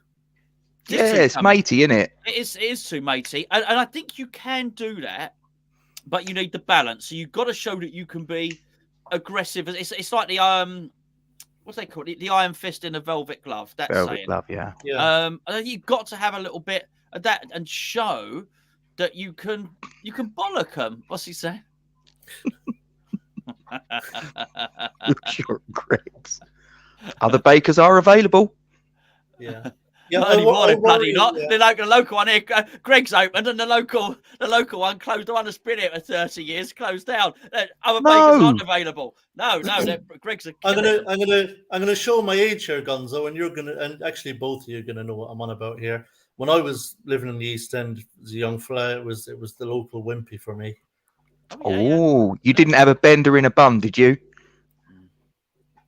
B: Yeah, it's matey, isn't it?
C: It is too matey, and I think you can do that, but you need the balance. So you've got to show that you can be aggressive. It's like the what's they call it? The iron fist in a velvet glove. That's
B: velvet glove, yeah.
C: You've got to have a little bit of that and show that you can bollock them. What's he saying?
B: Sure, Greggs. Other bakers are available.
A: Yeah.
C: Yeah, bloody not. Yeah. The local one here, Greg's opened, and the local one closed. The one that's been here for 30 years closed down. Other bakers aren't available. No, Greg's.
A: I'm gonna show my age here, Gonzo, and actually both of you are gonna know what I'm on about here. When I was living in the East End as a young fella, it was the local Wimpy for me.
B: Oh, you didn't have a bender in a bun, did you?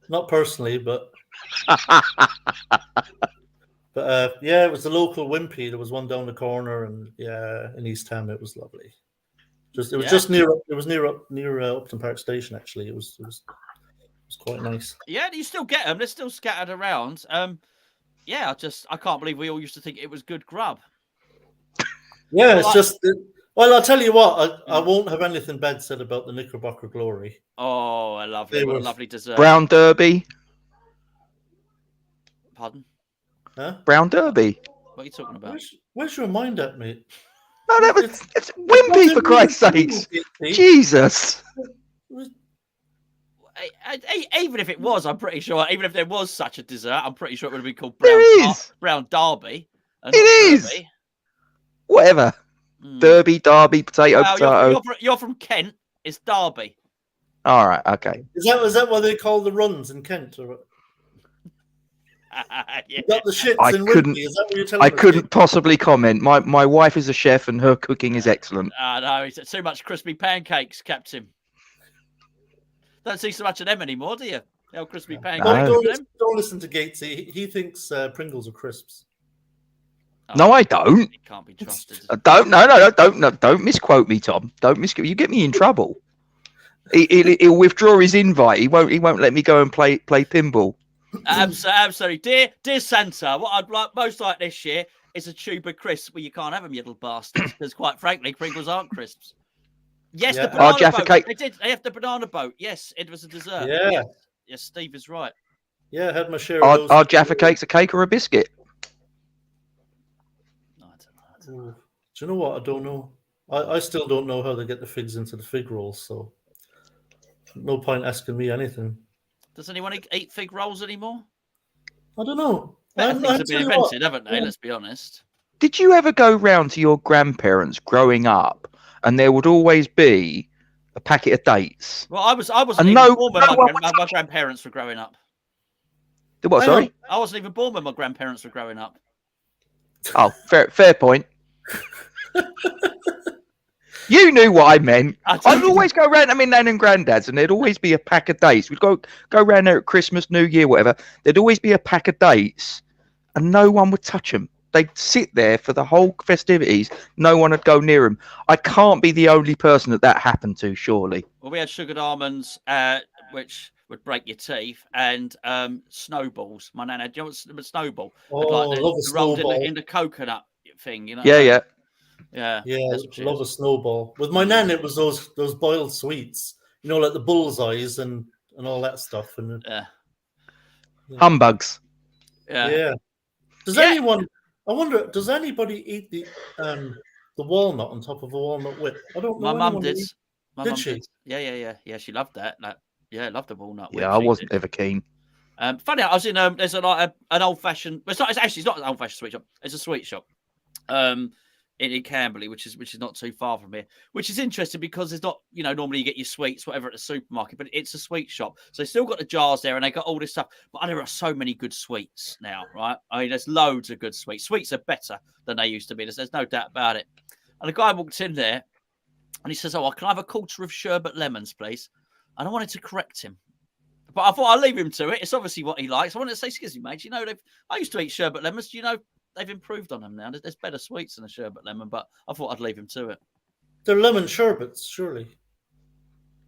A: Not personally, but. But yeah, it was the local Wimpy. There was one down the corner, and yeah, in East Ham, it was lovely. It was just near. It was near Upton Park Station. Actually, it was quite nice.
C: Yeah, you still get them. They're still scattered around. Yeah, I can't believe we all used to think it was good grub.
A: Yeah, it's just. Well, I'll tell you what. I won't have anything bad said about the Knickerbocker Glory.
C: Oh, I love it. What a lovely dessert.
B: Brown Derby.
C: Pardon?
B: Huh? Brown Derby.
C: What are you talking about?
A: Where's your mind at, mate?
B: No, it's Wimpy, for Christ's sakes. Jesus.
C: Even if it was, I'm pretty sure, even if there was such a dessert, I'm pretty sure it would have been called Brown Derby.
B: It is. Derby. Whatever. Derby, potato.
C: You're from Kent. It's Derby.
B: All right. Okay.
A: Is that what they call the runs in Kent? Or...
C: Yeah.
A: You got the shits in Wimpy. Is that what you're telling
B: me? I couldn't possibly comment. My wife is a chef, and her cooking is excellent.
C: No, it's too much crispy pancakes, Captain. Don't see so much of them anymore, do you? The old crispy pancakes.
A: Don't listen to Gatesy. He thinks Pringles are crisps.
B: Oh, no, I don't.
C: He can't be trusted.
B: Don't misquote me, Tom. Don't misquote. You get me in trouble. He'll withdraw his invite. He won't let me go and play pinball.
C: Absolutely. Dear Santa, what I'd like most like this year is a tube of crisps. Well, you can't have them, you little bastards, because quite frankly, Pringles aren't crisps. Yes, the banana boat. Cake. They have the banana boat. Yes, it was a dessert.
A: Yeah.
C: Yes, Steve is right.
A: Yeah, I had my share of those.
B: Are Jaffa Cakes a cake or a biscuit?
A: No, I don't know. Do you know what? I don't know. I still don't know how they get the figs into the fig rolls, so no point asking me anything.
C: Does anyone eat fig rolls anymore?
A: I don't know.
C: Better things have been invented, haven't they? Yeah. Let's be honest.
B: Did you ever go round to your grandparents growing up, and there would always be a packet of dates?
C: Well, I wasn't even born when my grandparents were growing up.
B: What? Sorry,
C: I wasn't even born when my grandparents were growing up.
B: Oh, fair point. You knew what I meant. I'd always go around to my nan and granddad's, and there'd always be a pack of dates. We'd go around there at Christmas, New Year, whatever. There'd always be a pack of dates, and no one would touch them. They'd sit there for the whole festivities. No one would go near them. I can't be the only person that happened to, surely.
C: Well, we had sugared almonds, which would break your teeth, and snowballs. My nan had, do you know what a snowball?
A: Oh, like love a snowball.
C: In the coconut thing, you know?
B: Yeah.
A: Yeah, love a snowball. With my nan, it was those boiled sweets, you know, like the bullseyes and all that stuff. And
B: humbugs.
A: Yeah. Does anyone? I wonder. Does anybody eat the walnut on top of a walnut whip? I don't know.
C: My mum did.
A: Did she?
C: Yeah. She loved that. Loved the walnut whip.
B: Yeah, I wasn't ever keen.
C: Funny, I was in there's an old fashioned. It's not an old fashioned sweet shop. It's a sweet shop. in Camberley, which is not too far from here, which is interesting because there's not, normally you get your sweets, whatever, at the supermarket, but it's a sweet shop. So they still got the jars there and they got all this stuff. But there are so many good sweets now, right? I mean, there's loads of good sweets. Sweets are better than they used to be. There's no doubt about it. And the guy walked in there and he says, "Oh, can I have a quarter of sherbet lemons, please?" And I wanted to correct him. But I thought I'll leave him to it. It's obviously what he likes. I wanted to say, "Excuse me, mate, I used to eat sherbet lemons. Do you know they've improved on them now? There's better sweets than a sherbet lemon," but I thought I'd leave him to it.
A: They're lemon sherbets, surely.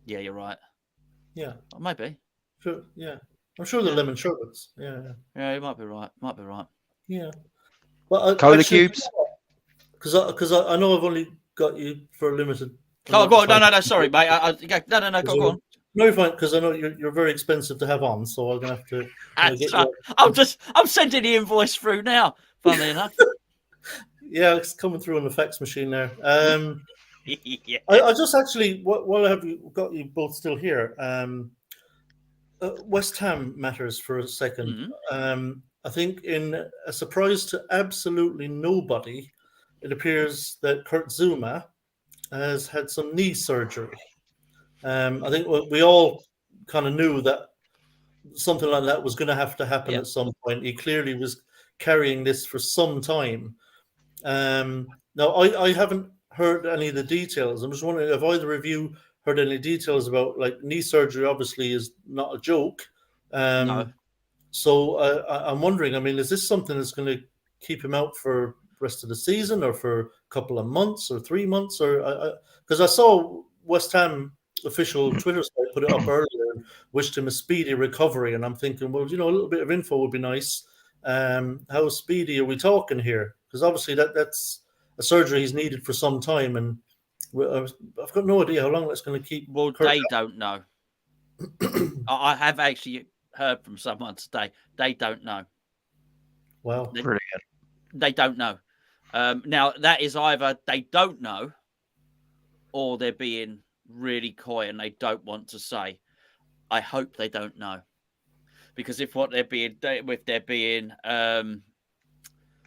C: Yeah, you're right.
A: Yeah.
C: Well, maybe.
A: Sure, yeah. I'm sure they're lemon sherbets. Yeah.
C: Yeah, you might be right.
A: Yeah. Well,
B: Cola cubes.
A: Because I know I've only got you for a limited.
C: Oh, go on. No, sorry, mate. No, go on.
A: No, you're fine, because I know you're very expensive to have on, so I'm gonna have to.
C: I'm sending the invoice through now. Funnily enough.
A: Yeah, it's coming through on the fax machine there.
C: Yeah.
A: I just actually, while I have got you both still here, West Ham matters for a second.
C: Mm-hmm.
A: I think in a surprise to absolutely nobody, it appears that Kurt Zuma has had some knee surgery. I think we all kind of knew that something like that was going to have to happen at some point. He clearly was carrying this for some time. Now, I haven't heard any of the details. I'm just wondering if either of you heard any details about, like, knee surgery obviously is not a joke.
C: No.
A: So I'm wondering, I mean, is this something that's going to keep him out for the rest of the season or for a couple of months or 3 months? Or because I saw West Ham official Twitter site put it up earlier and wished him a speedy recovery. And I'm thinking, well, a little bit of info would be nice. How speedy are we talking here? Because obviously that's a surgery he's needed for some time, and I've got no idea how long that's going to keep.
C: Well, they don't know. I have actually heard from someone today. They don't know.
A: Wow,
B: brilliant.
C: They don't know. Now, that is either they don't know or they're being really coy and they don't want to say. I hope they don't know. Because if they're being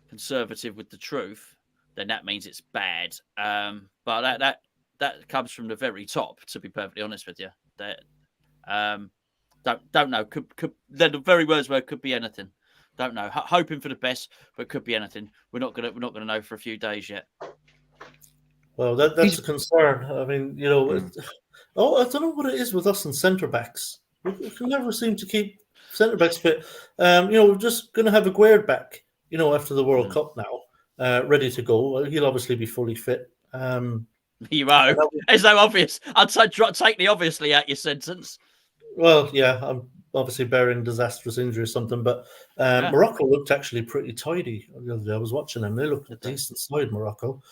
C: conservative with the truth, then that means it's bad. But that comes from the very top, to be perfectly honest with you. That don't know. Could the very words were could be anything. Don't know. Hoping for the best, but could be anything. We're not gonna know for a few days yet.
A: Well, that's a concern. I mean, I don't know what it is with us and centre backs. We can never seem to keep centre backs fit. We're just going to have Aguerd back, after the World Cup now, ready to go. He'll obviously be fully fit.
C: You won't. It's no obvious. I'd say take the obviously out your sentence.
A: Well, yeah, I'm obviously bearing disastrous injury or something, but Morocco looked actually pretty tidy the other day. I was watching them; they looked a decent side, Morocco.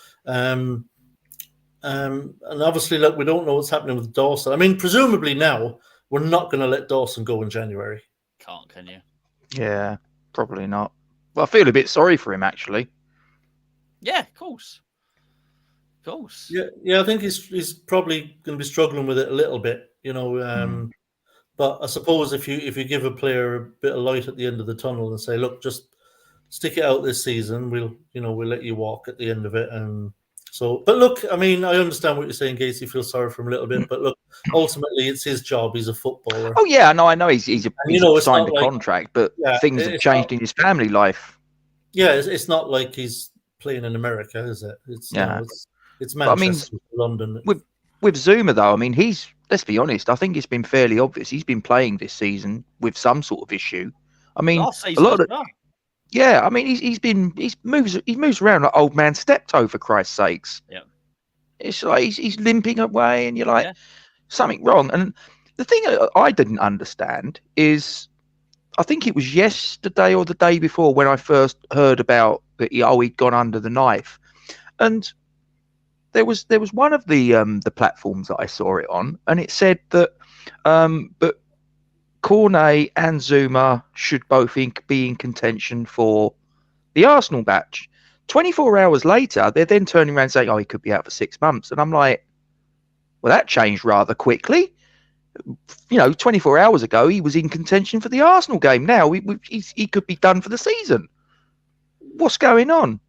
A: And obviously, look, we don't know what's happening with Dawson. I mean, presumably now we're not going to let Dawson go in January.
C: Can you?
B: Yeah, probably not. Well, I feel a bit sorry for him, actually.
C: Yeah, of course.
A: Yeah. I think he's probably going to be struggling with it a little bit, But I suppose if you give a player a bit of light at the end of the tunnel and say, look, just stick it out this season, we'll let you walk at the end of it. And so, but look, I mean, I understand what you're saying, Gacy. Feel sorry for him a little bit, but look, ultimately, it's his job. He's a footballer.
B: Oh yeah, no, I know he's signed a contract, but things have changed in his family life.
A: Yeah, it's not like he's playing in America, is it? It's Manchester,
B: I mean,
A: London.
B: With Zuma though, I mean, let's be honest. I think it's been fairly obvious he's been playing this season with some sort of issue. I mean, a lot of. Yeah, I mean, he moves around like old man Steptoe, for Christ's sakes.
C: Yeah,
B: it's like he's limping away, and you're like, something wrong. And the thing I didn't understand is, I think it was yesterday or the day before when I first heard about that. He'd gone under the knife, and there was one of the platforms that I saw it on, and it said that but Cornet and Zuma should both be in contention for the Arsenal match. 24 hours later, they're then turning around saying, he could be out for 6 months. And I'm like, well, that changed rather quickly. 24 hours ago, he was in contention for the Arsenal game. Now he could be done for the season. What's going on?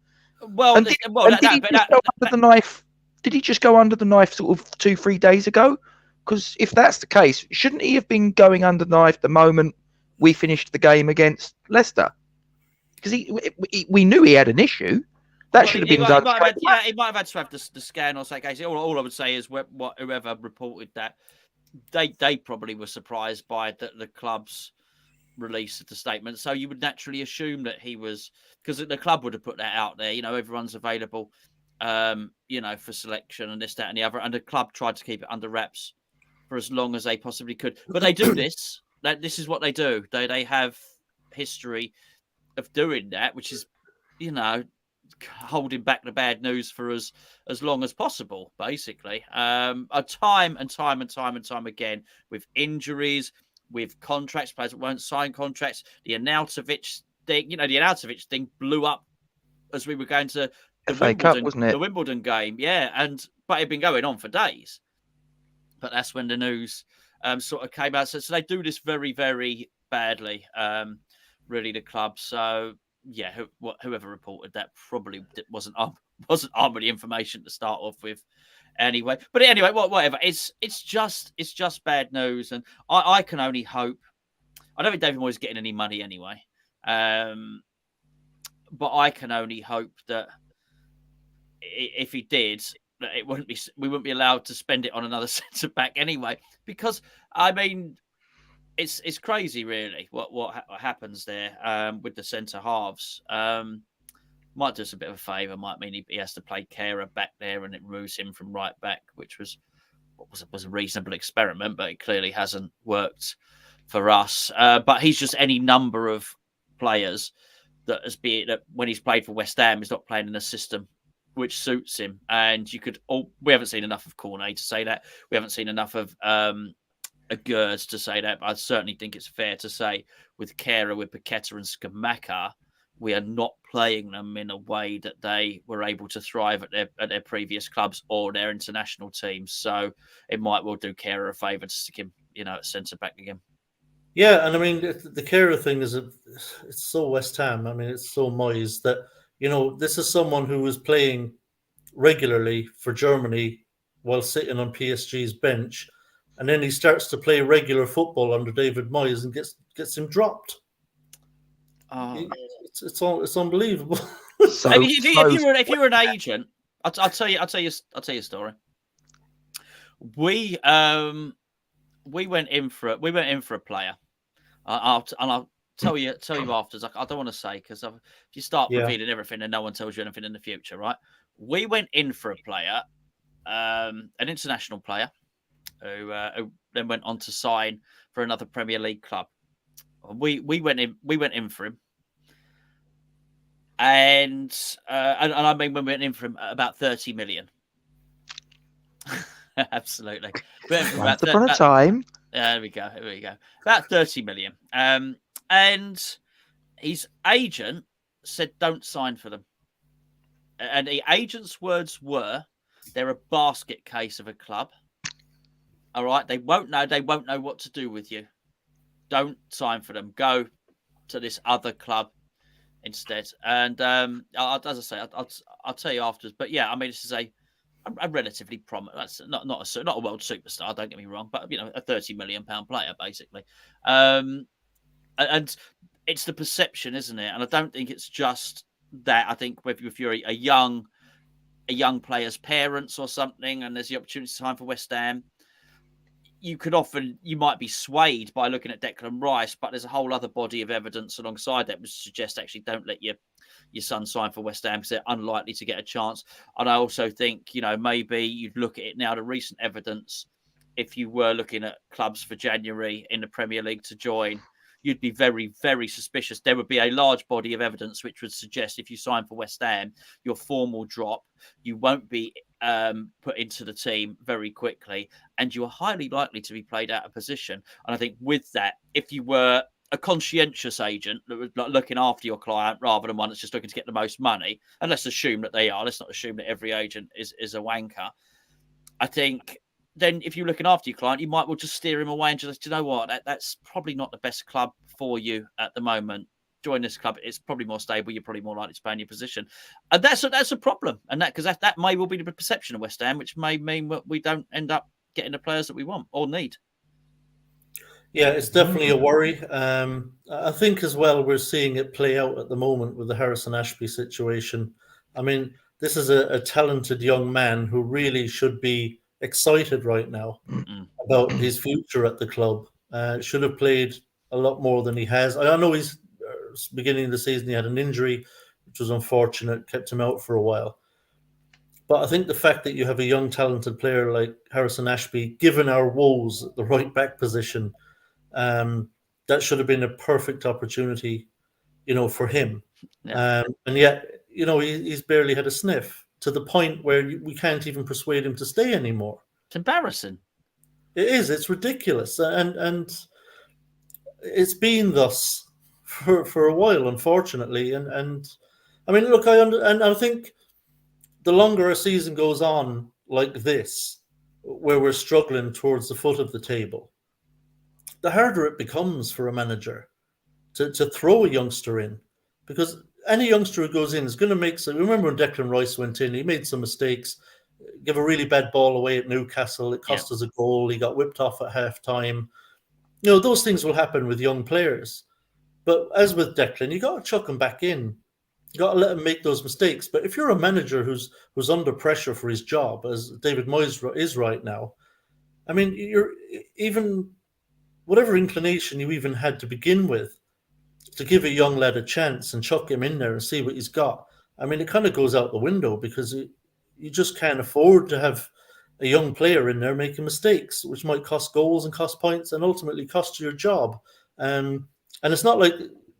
C: Well,
B: And did, and did he just go under the knife? Did he just go under the knife sort of 2-3 days ago? Because if that's the case, shouldn't he have been going under the knife the moment we finished the game against Leicester? Because we knew he had an issue. That should have been done.
C: He might have had to have the scan or something. All I would say is whoever reported that, they probably were surprised by the club's release of the statement. So you would naturally assume that he was, because the club would have put that out there. Everyone's available, for selection and this, that, and the other. And the club tried to keep it under wraps for as long as they possibly could. But they do this. This is what they do. They have history of doing that, which is, holding back the bad news for as long as possible, basically. Time and time again, with injuries, with contracts, players that won't sign contracts. The Arnautovic thing, the Arnautovic thing blew up as we were going to the
B: FA Cup, wasn't it?
C: The Wimbledon game, yeah, but it had been going on for days. But that's when the news sort of came out. So they do this very, very badly, really, the club. So yeah, whoever reported that probably wasn't armed with the information to start off with, anyway. But anyway, whatever. It's just bad news, and I can only hope. I don't think David Moyes is getting any money anyway, but I can only hope that if he did, we wouldn't be allowed to spend it on another centre back anyway. Because I mean, it's crazy, really, what happens there with the centre halves. Might do us a bit of a favour. Might mean he has to play Kehrer back there, and it removes him from right back, which was a reasonable experiment, but it clearly hasn't worked for us. But he's just any number of players that when he's played for West Ham, he's not playing in a system which suits him. And we haven't seen enough of Cornet to say that. We haven't seen enough of Gers to say that. But I certainly think it's fair to say with Kehrer, with Paqueta and Scamacca, we are not playing them in a way that they were able to thrive at their previous clubs or their international teams. So it might well do Kehrer a favour to stick him, at centre back again.
A: Yeah, and I mean the Kehrer thing it's so West Ham. I mean, it's so Moyes that this is someone who was playing regularly for Germany while sitting on PSG's bench, and then he starts to play regular football under David Moyes and gets him dropped. It's unbelievable.
C: If you were an agent, I'll tell you a story. We went in for a player. I'll tell you afterwards. I don't want to say, because if you start revealing everything and no one tells you anything in the future, right? We went in for a player, an international player, who then went on to sign for another Premier League club. We went in for him. And I mean, when we went in for him, about 30 million. Absolutely.
B: Once upon a time.
C: Here we go. About 30 million. And his agent said, don't sign for them. And the agent's words were, they're a basket case of a club. All right. They won't know what to do with you. Don't sign for them. Go to this other club instead. And as I say, I'll tell you afterwards. But yeah, I mean, this is a relatively prominent. That's not a world superstar. Don't get me wrong, but a £30 million player basically. And it's the perception, isn't it? And I don't think it's just that. I think if you're a young player's parents or something, and there's the opportunity to sign for West Ham, you might be swayed by looking at Declan Rice, but there's a whole other body of evidence alongside that which suggests actually don't let your son sign for West Ham because they're unlikely to get a chance. And I also think, maybe you'd look at it now, the recent evidence, if you were looking at clubs for January in the Premier League to join, you'd be very, very suspicious. There would be a large body of evidence which would suggest if you sign for West Ham, your form will drop. You won't be put into the team very quickly, and you are highly likely to be played out of position. And I think with that, if you were a conscientious agent that was looking after your client rather than one that's just looking to get the most money, and let's assume that they are, let's not assume that every agent is a wanker. I think then if you're looking after your client, you might well just steer him away and just, you know what, that's probably not the best club for you at the moment. join this club, it's probably more stable. You're probably more likely to play in your position, and that's a problem. And because that may well be the perception of West Ham, which may mean that we don't end up getting the players that we want or need.
A: Yeah, it's definitely a worry. I think as well we're seeing it play out at the moment with the Harrison Ashby situation. I mean, this is a talented young man who really should be excited right now about his future at the club. Should have played a lot more than he has. I know he's beginning of the season he had an injury, which was unfortunate, kept him out for a while. But I think the fact that you have a young talented player like Harrison Ashby, given our woes at the right back position, that should have been a perfect opportunity, for him.
C: Yeah.
A: And yet, he's barely had a sniff, to the point where we can't even persuade him to stay anymore.
C: It's embarrassing.
A: It is. It's ridiculous, and it's been thus for a while, unfortunately. And I mean, look, I think the longer a season goes on like this, where we're struggling towards the foot of the table, the harder it becomes for a manager to throw a youngster in, because any youngster who goes in is going to make some. Remember when Declan Rice went in, he made some mistakes, gave a really bad ball away at Newcastle. It cost us a goal. He got whipped off at half time. Those things will happen with young players. But as with Declan, you got to chuck him back in. You got to let him make those mistakes. But if you're a manager who's under pressure for his job, as David Moyes is right now, I mean, you're even whatever inclination you even had to begin with, to give a young lad a chance and chuck him in there and see what he's got. I mean, it kind of goes out the window, because you just can't afford to have a young player in there making mistakes, which might cost goals and cost points and ultimately cost you your job. And it's not like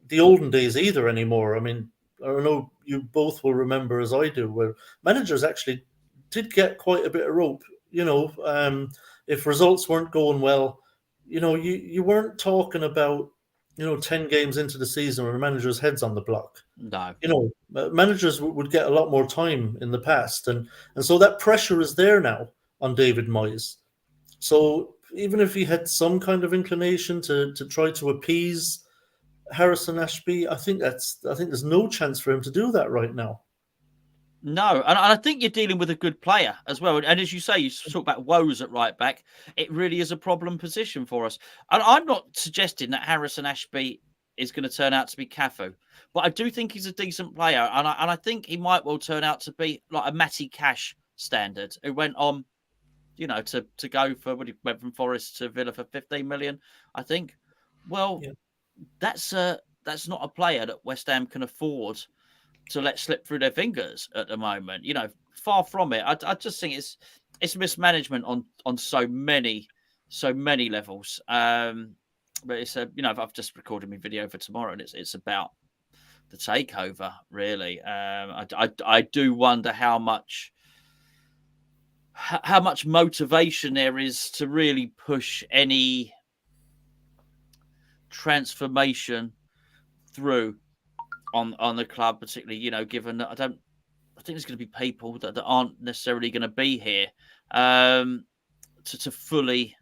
A: the olden days either anymore. I mean, I know you both will remember, as I do, where managers actually did get quite a bit of rope. If results weren't going well, you weren't talking about 10 games into the season where a manager's head's on the block.
C: No.
A: Managers would get a lot more time in the past. And so that pressure is there now on David Moyes. So even if he had some kind of inclination to try to appease Harrison Ashby, I think there's no chance for him to do that right now.
C: No, and I think you're dealing with a good player as well. And as you say, you talk about woes at right back. It really is a problem position for us. And I'm not suggesting that Harrison Ashby is going to turn out to be Cafu, but I do think he's a decent player. And I think he might well turn out to be like a Matty Cash standard, who went on, to go for, when he went from Forest to Villa for 15 million, I think. Well, that's not a player that West Ham can afford to let slip through their fingers at the moment. Far from it. I just think it's mismanagement on so many levels. But it's I've just recorded my video for tomorrow, and it's about the takeover, really. I do wonder how much motivation there is to really push any transformation through on the club, particularly, given that I think there's going to be people that aren't necessarily going to be here to fully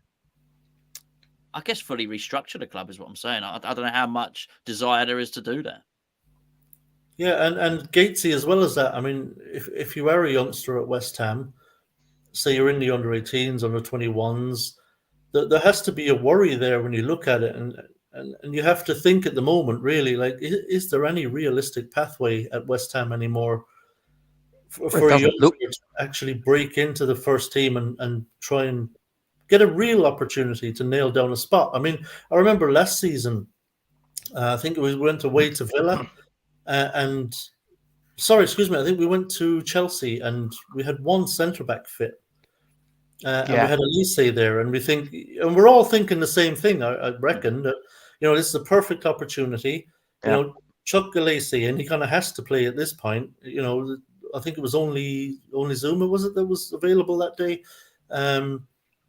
C: restructure the club, is what I'm saying. I don't know how much desire there is to do that.
A: Yeah, and Gatesy, as well as that, I mean, if you are a youngster at West Ham, say you're in the under-18s, under-21s, there has to be a worry there when you look at it, and you have to think at the moment, really, like, is there any realistic pathway at West Ham anymore for a youngster to actually break into the first team and try and get a real opportunity to nail down a spot? I mean, I remember last season, I think we went away to Villa, I think we went to Chelsea, and we had one centre-back fit. And we had Elise there, and we're all thinking the same thing. I reckon that this is a perfect opportunity. Chuck Elise, and he kind of has to play at this point. I think it was only Zuma, was it, that was available that day.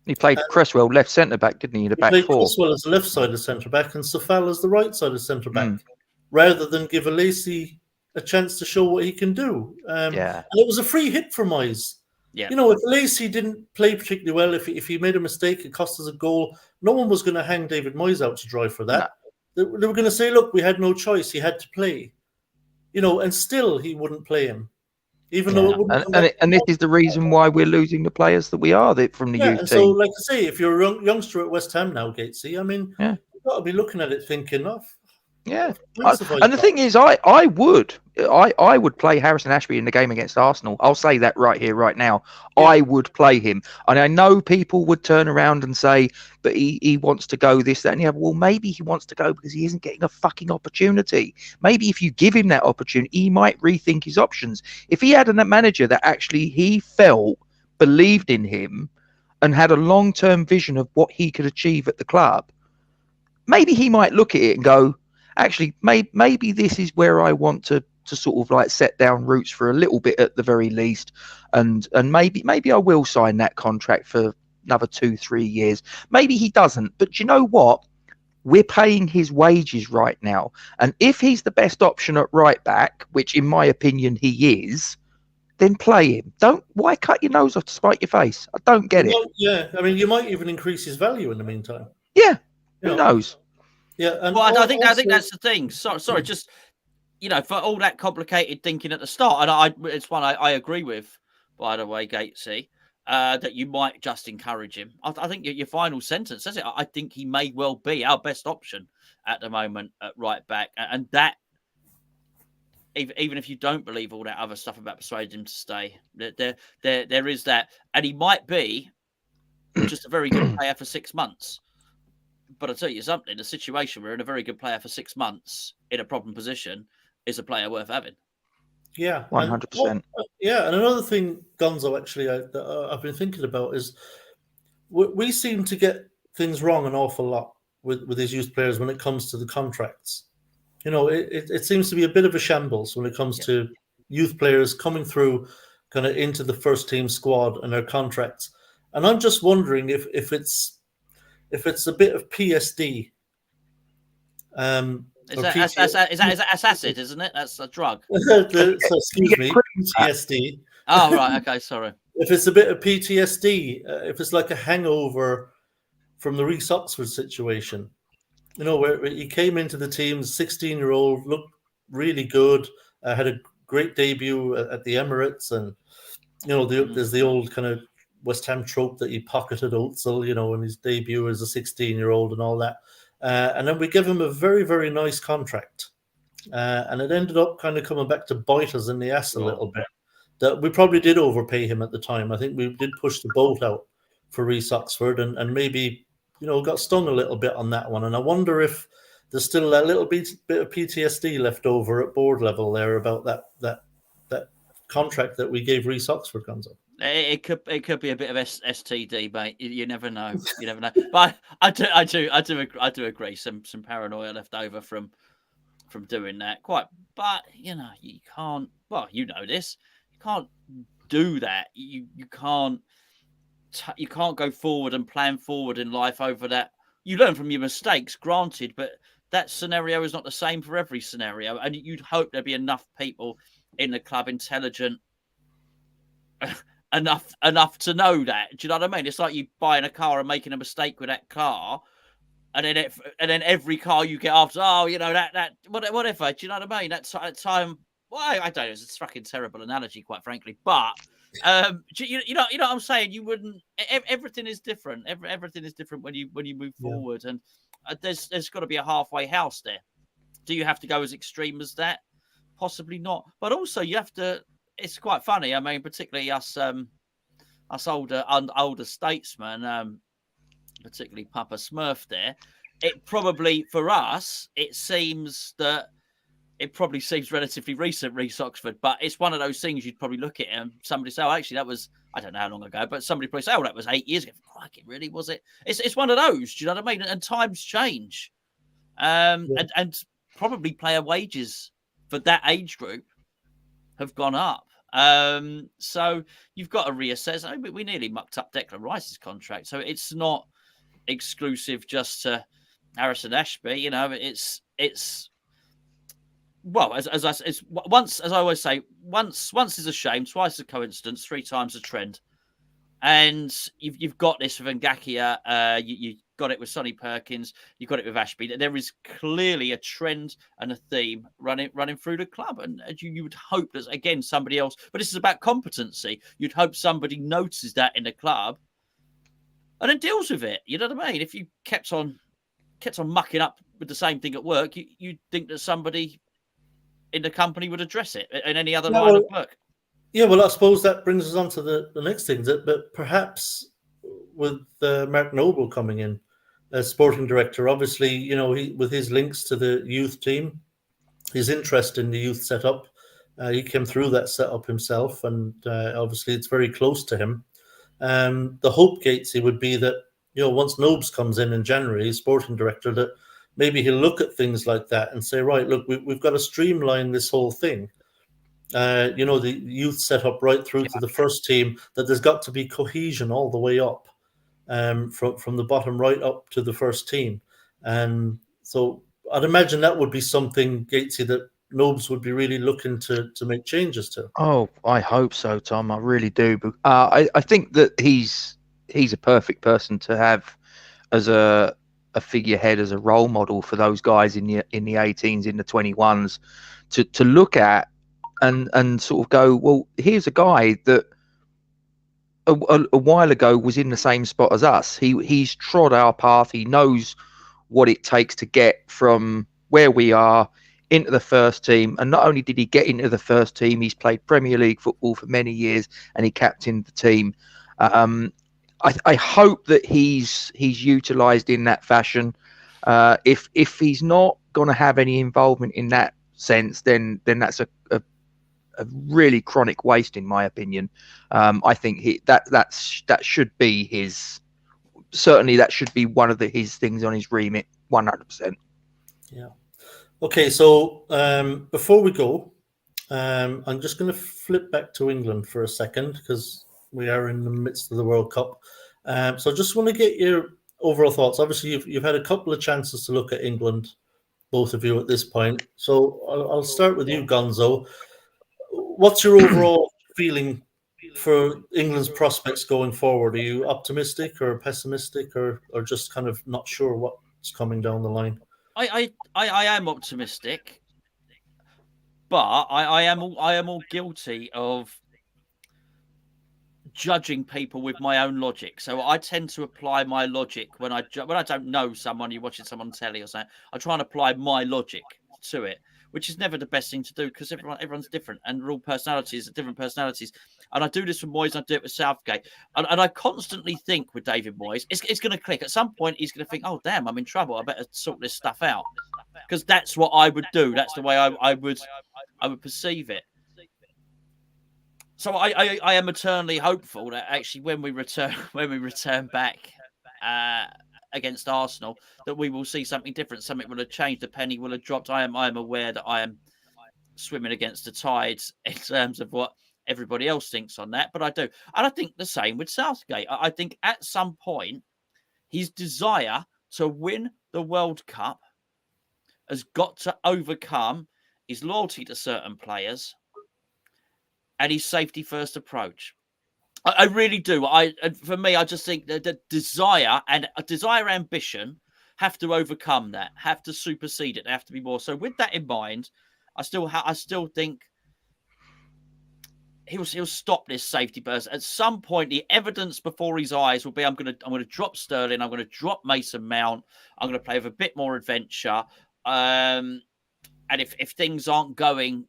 B: He played Cresswell left centre back, didn't he? In the back four.
A: Cresswell as the left side of centre back, and Safal as the right side of centre back, rather than give Elise a chance to show what he can do. And it was a free hit for Moyes.
C: Yeah.
A: If Lacey didn't play particularly well, if he made a mistake, it cost us a goal, no one was going to hang David Moyes out to dry for that. They were going to say, look, we had no choice. He had to play, and still he wouldn't play him, even though it wouldn't come back.
B: And this is the reason why we're losing the players that we are from the
A: Yeah,
B: youth
A: and
B: team.
A: so, like I say, if you're a youngster at West Ham now, Gatesy, I mean,
B: Yeah.
A: you've got to be looking at it thinking,
B: yeah. And the thing is, I would play Harrison Ashby in the game against Arsenal. I'll say that right here, right now. Yeah. I would play him. And I know people would turn around and say, but he wants to go this, that, and the other. Well, maybe he wants to go because he isn't getting a fucking opportunity. Maybe if you give him that opportunity, he might rethink his options. If he had a manager that actually he felt believed in him and had a long-term vision of what he could achieve at the club, maybe he might look at it and go, actually, maybe this is where I want to sort of like set down roots for a little bit at the very least, and maybe I will sign that contract for another 2-3 years. Maybe he doesn't, but you know what? We're paying his wages right now, and if he's the best option at right back, which in my opinion he is, then play him. Why cut your nose off to spite your face? I don't get it.
A: Yeah, I mean, you might even increase his value in the meantime.
B: Yeah, who knows?
A: Yeah, and
C: well, I think that's the thing. Sorry, just for all that complicated thinking at the start, and it's one I agree with, by the way, Gatesy, that you might just encourage him. I think your final sentence says it. I think he may well be our best option at the moment at right back, and that even if you don't believe all that other stuff about persuading him to stay, there is that, and he might be just a very good player for 6 months. But I'll tell you something, the situation we're in, a very good player for 6 months in a problem position is a player worth having.
A: Yeah.
B: 100%.
A: Yeah. And another thing, Gonzo, actually, I've been thinking about is we seem to get things wrong an awful lot with these youth players when it comes to the contracts. It seems to be a bit of a shambles when it comes to youth players coming through kind of into the first team squad and their contracts. And I'm just wondering if it's a bit of PSD.
C: Is that acid, isn't it? That's a drug.
A: Excuse me, PTSD.
C: Oh, right. Okay, sorry.
A: If it's a bit of PTSD, if it's like a hangover from the Reece Oxford situation, where he came into the team, 16-year-old, looked really good, had a great debut at the Emirates, and there's the old kind of West Ham trope that he pocketed Özil, in his debut as a 16-year-old and all that. And then we give him a very, very nice contract. And it ended up kind of coming back to bite us in the ass a little bit. That we probably did overpay him at the time. I think we did push the boat out for Reece Oxford and maybe, got stung a little bit on that one. And I wonder if there's still a little bit of PTSD left over at board level there about that contract that we gave Reece Oxford, Gonzo.
C: It could be a bit of STD, mate. You never know. You never know. But I do agree. Some paranoia left over from doing that. Quite, but you can't. Well, you know this. You can't do that. You can't go forward and plan forward in life over that. You learn from your mistakes, granted, but that scenario is not the same for every scenario. And you'd hope there'd be enough people in the club intelligent enough to know that. Do you know what I mean? It's like you buying a car and making a mistake with that car, and then every car you get after, that whatever. Do you know what I mean? That time. Well, I don't know. It's a fucking terrible analogy, quite frankly. But you know what I'm saying. You wouldn't. Everything is different. Everything is different when you move forward, and there's got to be a halfway house there. Do you have to go as extreme as that? Possibly not. But also you have to. It's quite funny. I mean, particularly us older statesmen, particularly Papa Smurf there. It probably, for us, it probably seems relatively recent, Reece Oxford, but it's one of those things you'd probably look at it and somebody say, oh, actually, that was, I don't know how long ago, but somebody probably say, oh, that was 8 years ago. Crikey, really, was it? It's one of those, do you know what I mean? And times change. And probably player wages for that age group have gone up. So you've got to reassess. I mean, we nearly mucked up Declan Rice's contract, so it's not exclusive just to Harrison Ashby. It's well, as I always say, once is a shame, twice a coincidence, 3 times a trend. And you've got this with Ngakia. You got it with Sonny Perkins. You've got it with Ashby. There is clearly a trend and a theme running through the club. And you would hope that, again, somebody else, but this is about competency. You'd hope somebody notices that in the club and then deals with it. You know what I mean? If you kept on mucking up with the same thing at work, you'd think that somebody in the company would address it in any other line of work.
A: Yeah, well, I suppose that brings us on to the next thing. But perhaps with Mark Noble coming in as sporting director, obviously, he with his links to the youth team, his interest in the youth setup, he came through that setup himself, and obviously it's very close to him. The hope, Gatesy, would be that once Nobes comes in January, he's sporting director, that maybe he'll look at things like that and say, right, look, we've got to streamline this whole thing. The youth set up right through to the first team, that there's got to be cohesion all the way up, from the bottom right up to the first team. And so I'd imagine that would be something, Gatesy, that Nobes would be really looking to make changes to.
B: Oh, I hope so, Tom. I really do. But I think that he's a perfect person to have as a figurehead, as a role model for those guys in the 18s, in the 21s, to look at and sort of go, well, here's a guy that a while ago was in the same spot as us. He's trod our path. He knows what it takes to get from where we are into the first team. And not only did he get into the first team, he's played Premier League football for many years, and he captained the team. I hope that he's utilised in that fashion. If he's not going to have any involvement in that sense, then that's a really chronic waste, in my opinion. I think that should be his. Certainly, that should be one of his things on his remit, 100%.
A: Yeah. Okay, so before we go, I'm just going to flip back to England for a second, because we are in the midst of the World Cup. So I just want to get your overall thoughts. Obviously, you've had a couple of chances to look at England, both of you, at this point. So I'll start with you, Gonzo. What's your overall feeling for England's prospects going forward? Are you optimistic or pessimistic, or just kind of not sure what's coming down the line?
C: I am optimistic, but I am all guilty of judging people with my own logic. So I tend to apply my logic when I don't know someone, you're watching someone on telly or something. I try and apply my logic to it, which is never the best thing to do, because everyone's different, and all personalities are different personalities. And I do this with Moyes, and I do it with Southgate. And I constantly think with David Moyes, it's going to click. At some point, he's going to think, oh, damn, I'm in trouble. I better sort this stuff out. Because that's what I would do. That's the way I would perceive it. So I am eternally hopeful that actually when we return back against Arsenal, that we will see something different. Something will have changed. The penny will have dropped. I am aware that I am swimming against the tides in terms of what everybody else thinks on that, but I do. And I think the same with Southgate. I think at some point, his desire to win the World Cup has got to overcome his loyalty to certain players and his safety first approach. I really do. For me, I just think that the desire and ambition have to overcome that, have to supersede it. They have to be more. So with that in mind, I still think he'll stop this safety burst. At some point, the evidence before his eyes will be, I'm going to drop Sterling, I'm going to drop Mason Mount, I'm going to play with a bit more adventure. And if things aren't going,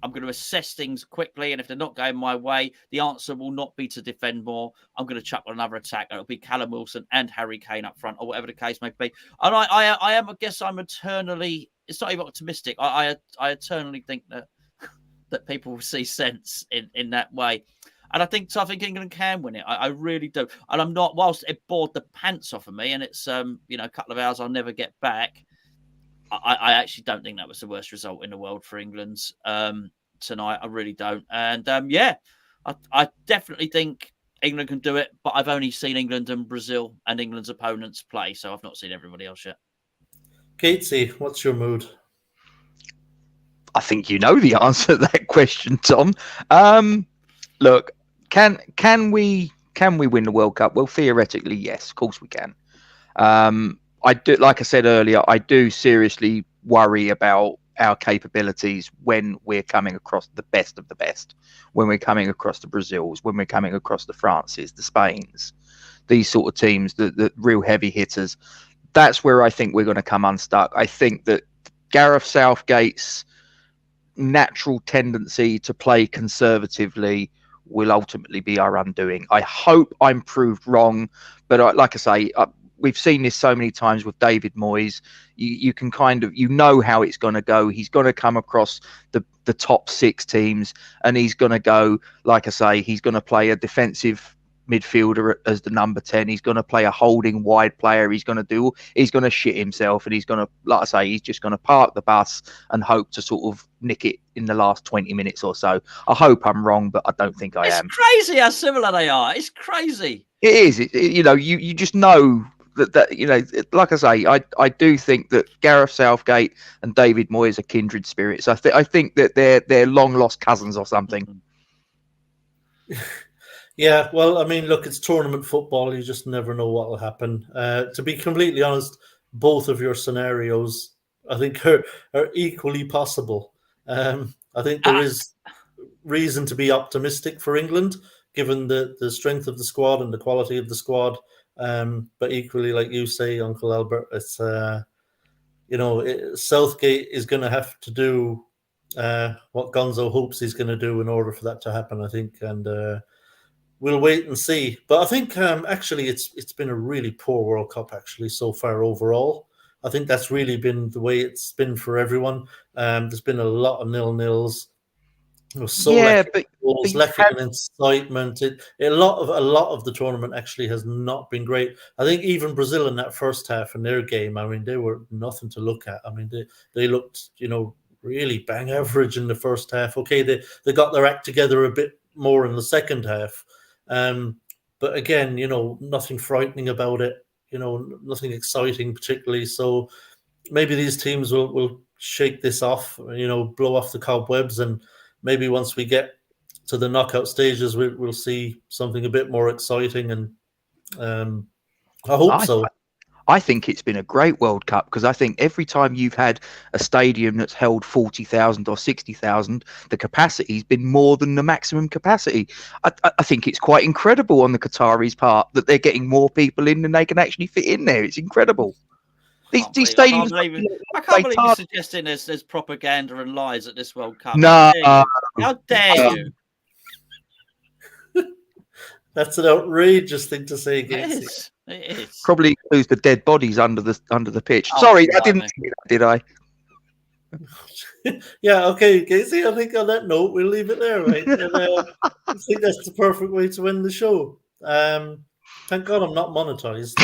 C: I'm going to assess things quickly, and if they're not going my way, the answer will not be to defend more. I'm going to chuck on another attack. It'll be Callum Wilson and Harry Kane up front, or whatever the case may be. And I guess I'm eternally. It's not even optimistic. I eternally think that people will see sense in that way, and I think England can win it. I really do, and I'm not. Whilst it bored the pants off of me, and it's a couple of hours I'll never get back. I actually don't think that was the worst result in the world for England tonight. I really don't. And I definitely think England can do it, but I've only seen England and Brazil and England's opponents play, so I've not seen everybody else yet.
A: Gatesy, what's your mood?
B: I think you know the answer to that question, Tom. Look, can we win the World Cup? Well, theoretically, yes, of course we can. I do, like I said earlier, I do seriously worry about our capabilities when we're coming across the best of the best, when we're coming across the Brazils, when we're coming across the Frances, the Spains, these sort of teams, the real heavy hitters. That's where I think we're going to come unstuck. I think that Gareth Southgate's natural tendency to play conservatively will ultimately be our undoing. I hope I'm proved wrong, but like I say, we've seen this so many times with David Moyes. You can kind of, how it's going to go. He's going to come across the top 6 teams, and he's going to go, like I say, he's going to play a defensive midfielder as the number 10. He's going to play a holding wide player. He's going to shit himself, and he's going to, like I say, he's just going to park the bus and hope to sort of nick it in the last 20 minutes or so. I hope I'm wrong, but I don't think I am.
C: It's crazy how similar they are. It's crazy.
B: It is. You just know that like I say, I do think that Gareth Southgate and David Moyes are kindred spirits. I think that they're long lost cousins or something.
A: Yeah, well, I mean, look, it's tournament football. You just never know what will happen. To be completely honest, both of your scenarios, I think, are equally possible. I think there is reason to be optimistic for England, given the strength of the squad and the quality of the squad. But equally, like you say, Uncle Albert, it's Southgate is going to have to do what Gonzo hopes he's going to do in order for that to happen, I think, and we'll wait and see. But I think actually it's been a really poor World Cup actually so far overall. I think that's really been the way it's been for everyone. There's been a lot of nil-nils. Goals, lacking in excitement. A lot of the tournament actually has not been great. I think even Brazil in that first half in their game, I mean, they were nothing to look at. I mean, they looked, really bang average in the first half. Okay, they got their act together a bit more in the second half. But again, nothing frightening about it. Nothing exciting particularly. So maybe these teams will shake this off, blow off the cobwebs, and maybe once we get to the knockout stages, we'll see something a bit more exciting, and I hope so.
B: I think it's been a great World Cup because I think every time you've had a stadium that's held 40,000 or 60,000, the capacity's been more than the maximum capacity. I think it's quite incredible on the Qataris' part that they're getting more people in than they can actually fit in there. It's incredible. These stadiums.
C: I can't believe you're suggesting there's propaganda and lies at this World Cup.
B: No.
C: How dare you?
B: That's an outrageous thing to say against
C: it is.
B: Probably includes the dead bodies under the pitch. Sorry, I didn't see that, did I?
A: Yeah, okay, Casey. I think on that note, we'll leave it there, right? And, I think that's the perfect way to end the show. Thank God I'm not monetized.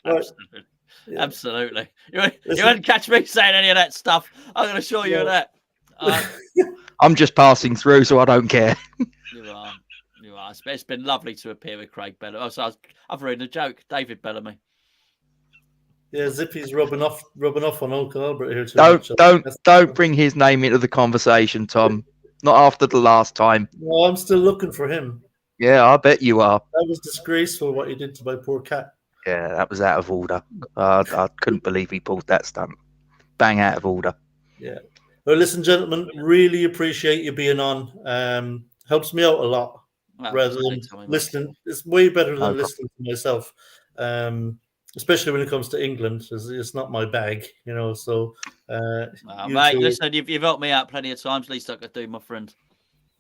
C: Absolutely. Yeah. Absolutely. You won't catch me saying any of that stuff. I'm going to assure you of that.
B: I'm just passing through, so I don't care.
C: You are. It's been lovely to appear with Craig Bellamy. I've read a joke, David Bellamy.
A: Yeah, Zippy's rubbing off on Uncle Albert here too.
B: Don't bring his name into the conversation, Tom. Not after the last time.
A: No, I'm still looking for him.
B: Yeah, I bet you are.
A: That was disgraceful what he did to my poor cat.
B: Yeah, that was out of order. I couldn't believe he pulled that stunt. Bang out of order.
A: Yeah. Well, listen, gentlemen, really appreciate you being on. Helps me out a lot rather than listening. It's way better than listening to myself, especially when it comes to England. It's not my bag, So,
C: mate, listen, you've helped me out plenty of times. Least I could do, my friend.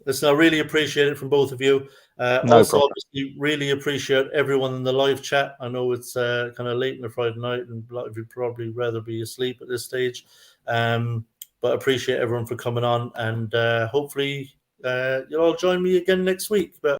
A: Listen, I really appreciate it from both of you. Also, obviously, really appreciate everyone in the live chat. I know it's kind of late on a Friday night, and a lot of you probably rather be asleep at this stage. But I appreciate everyone for coming on, and hopefully you'll all join me again next week. But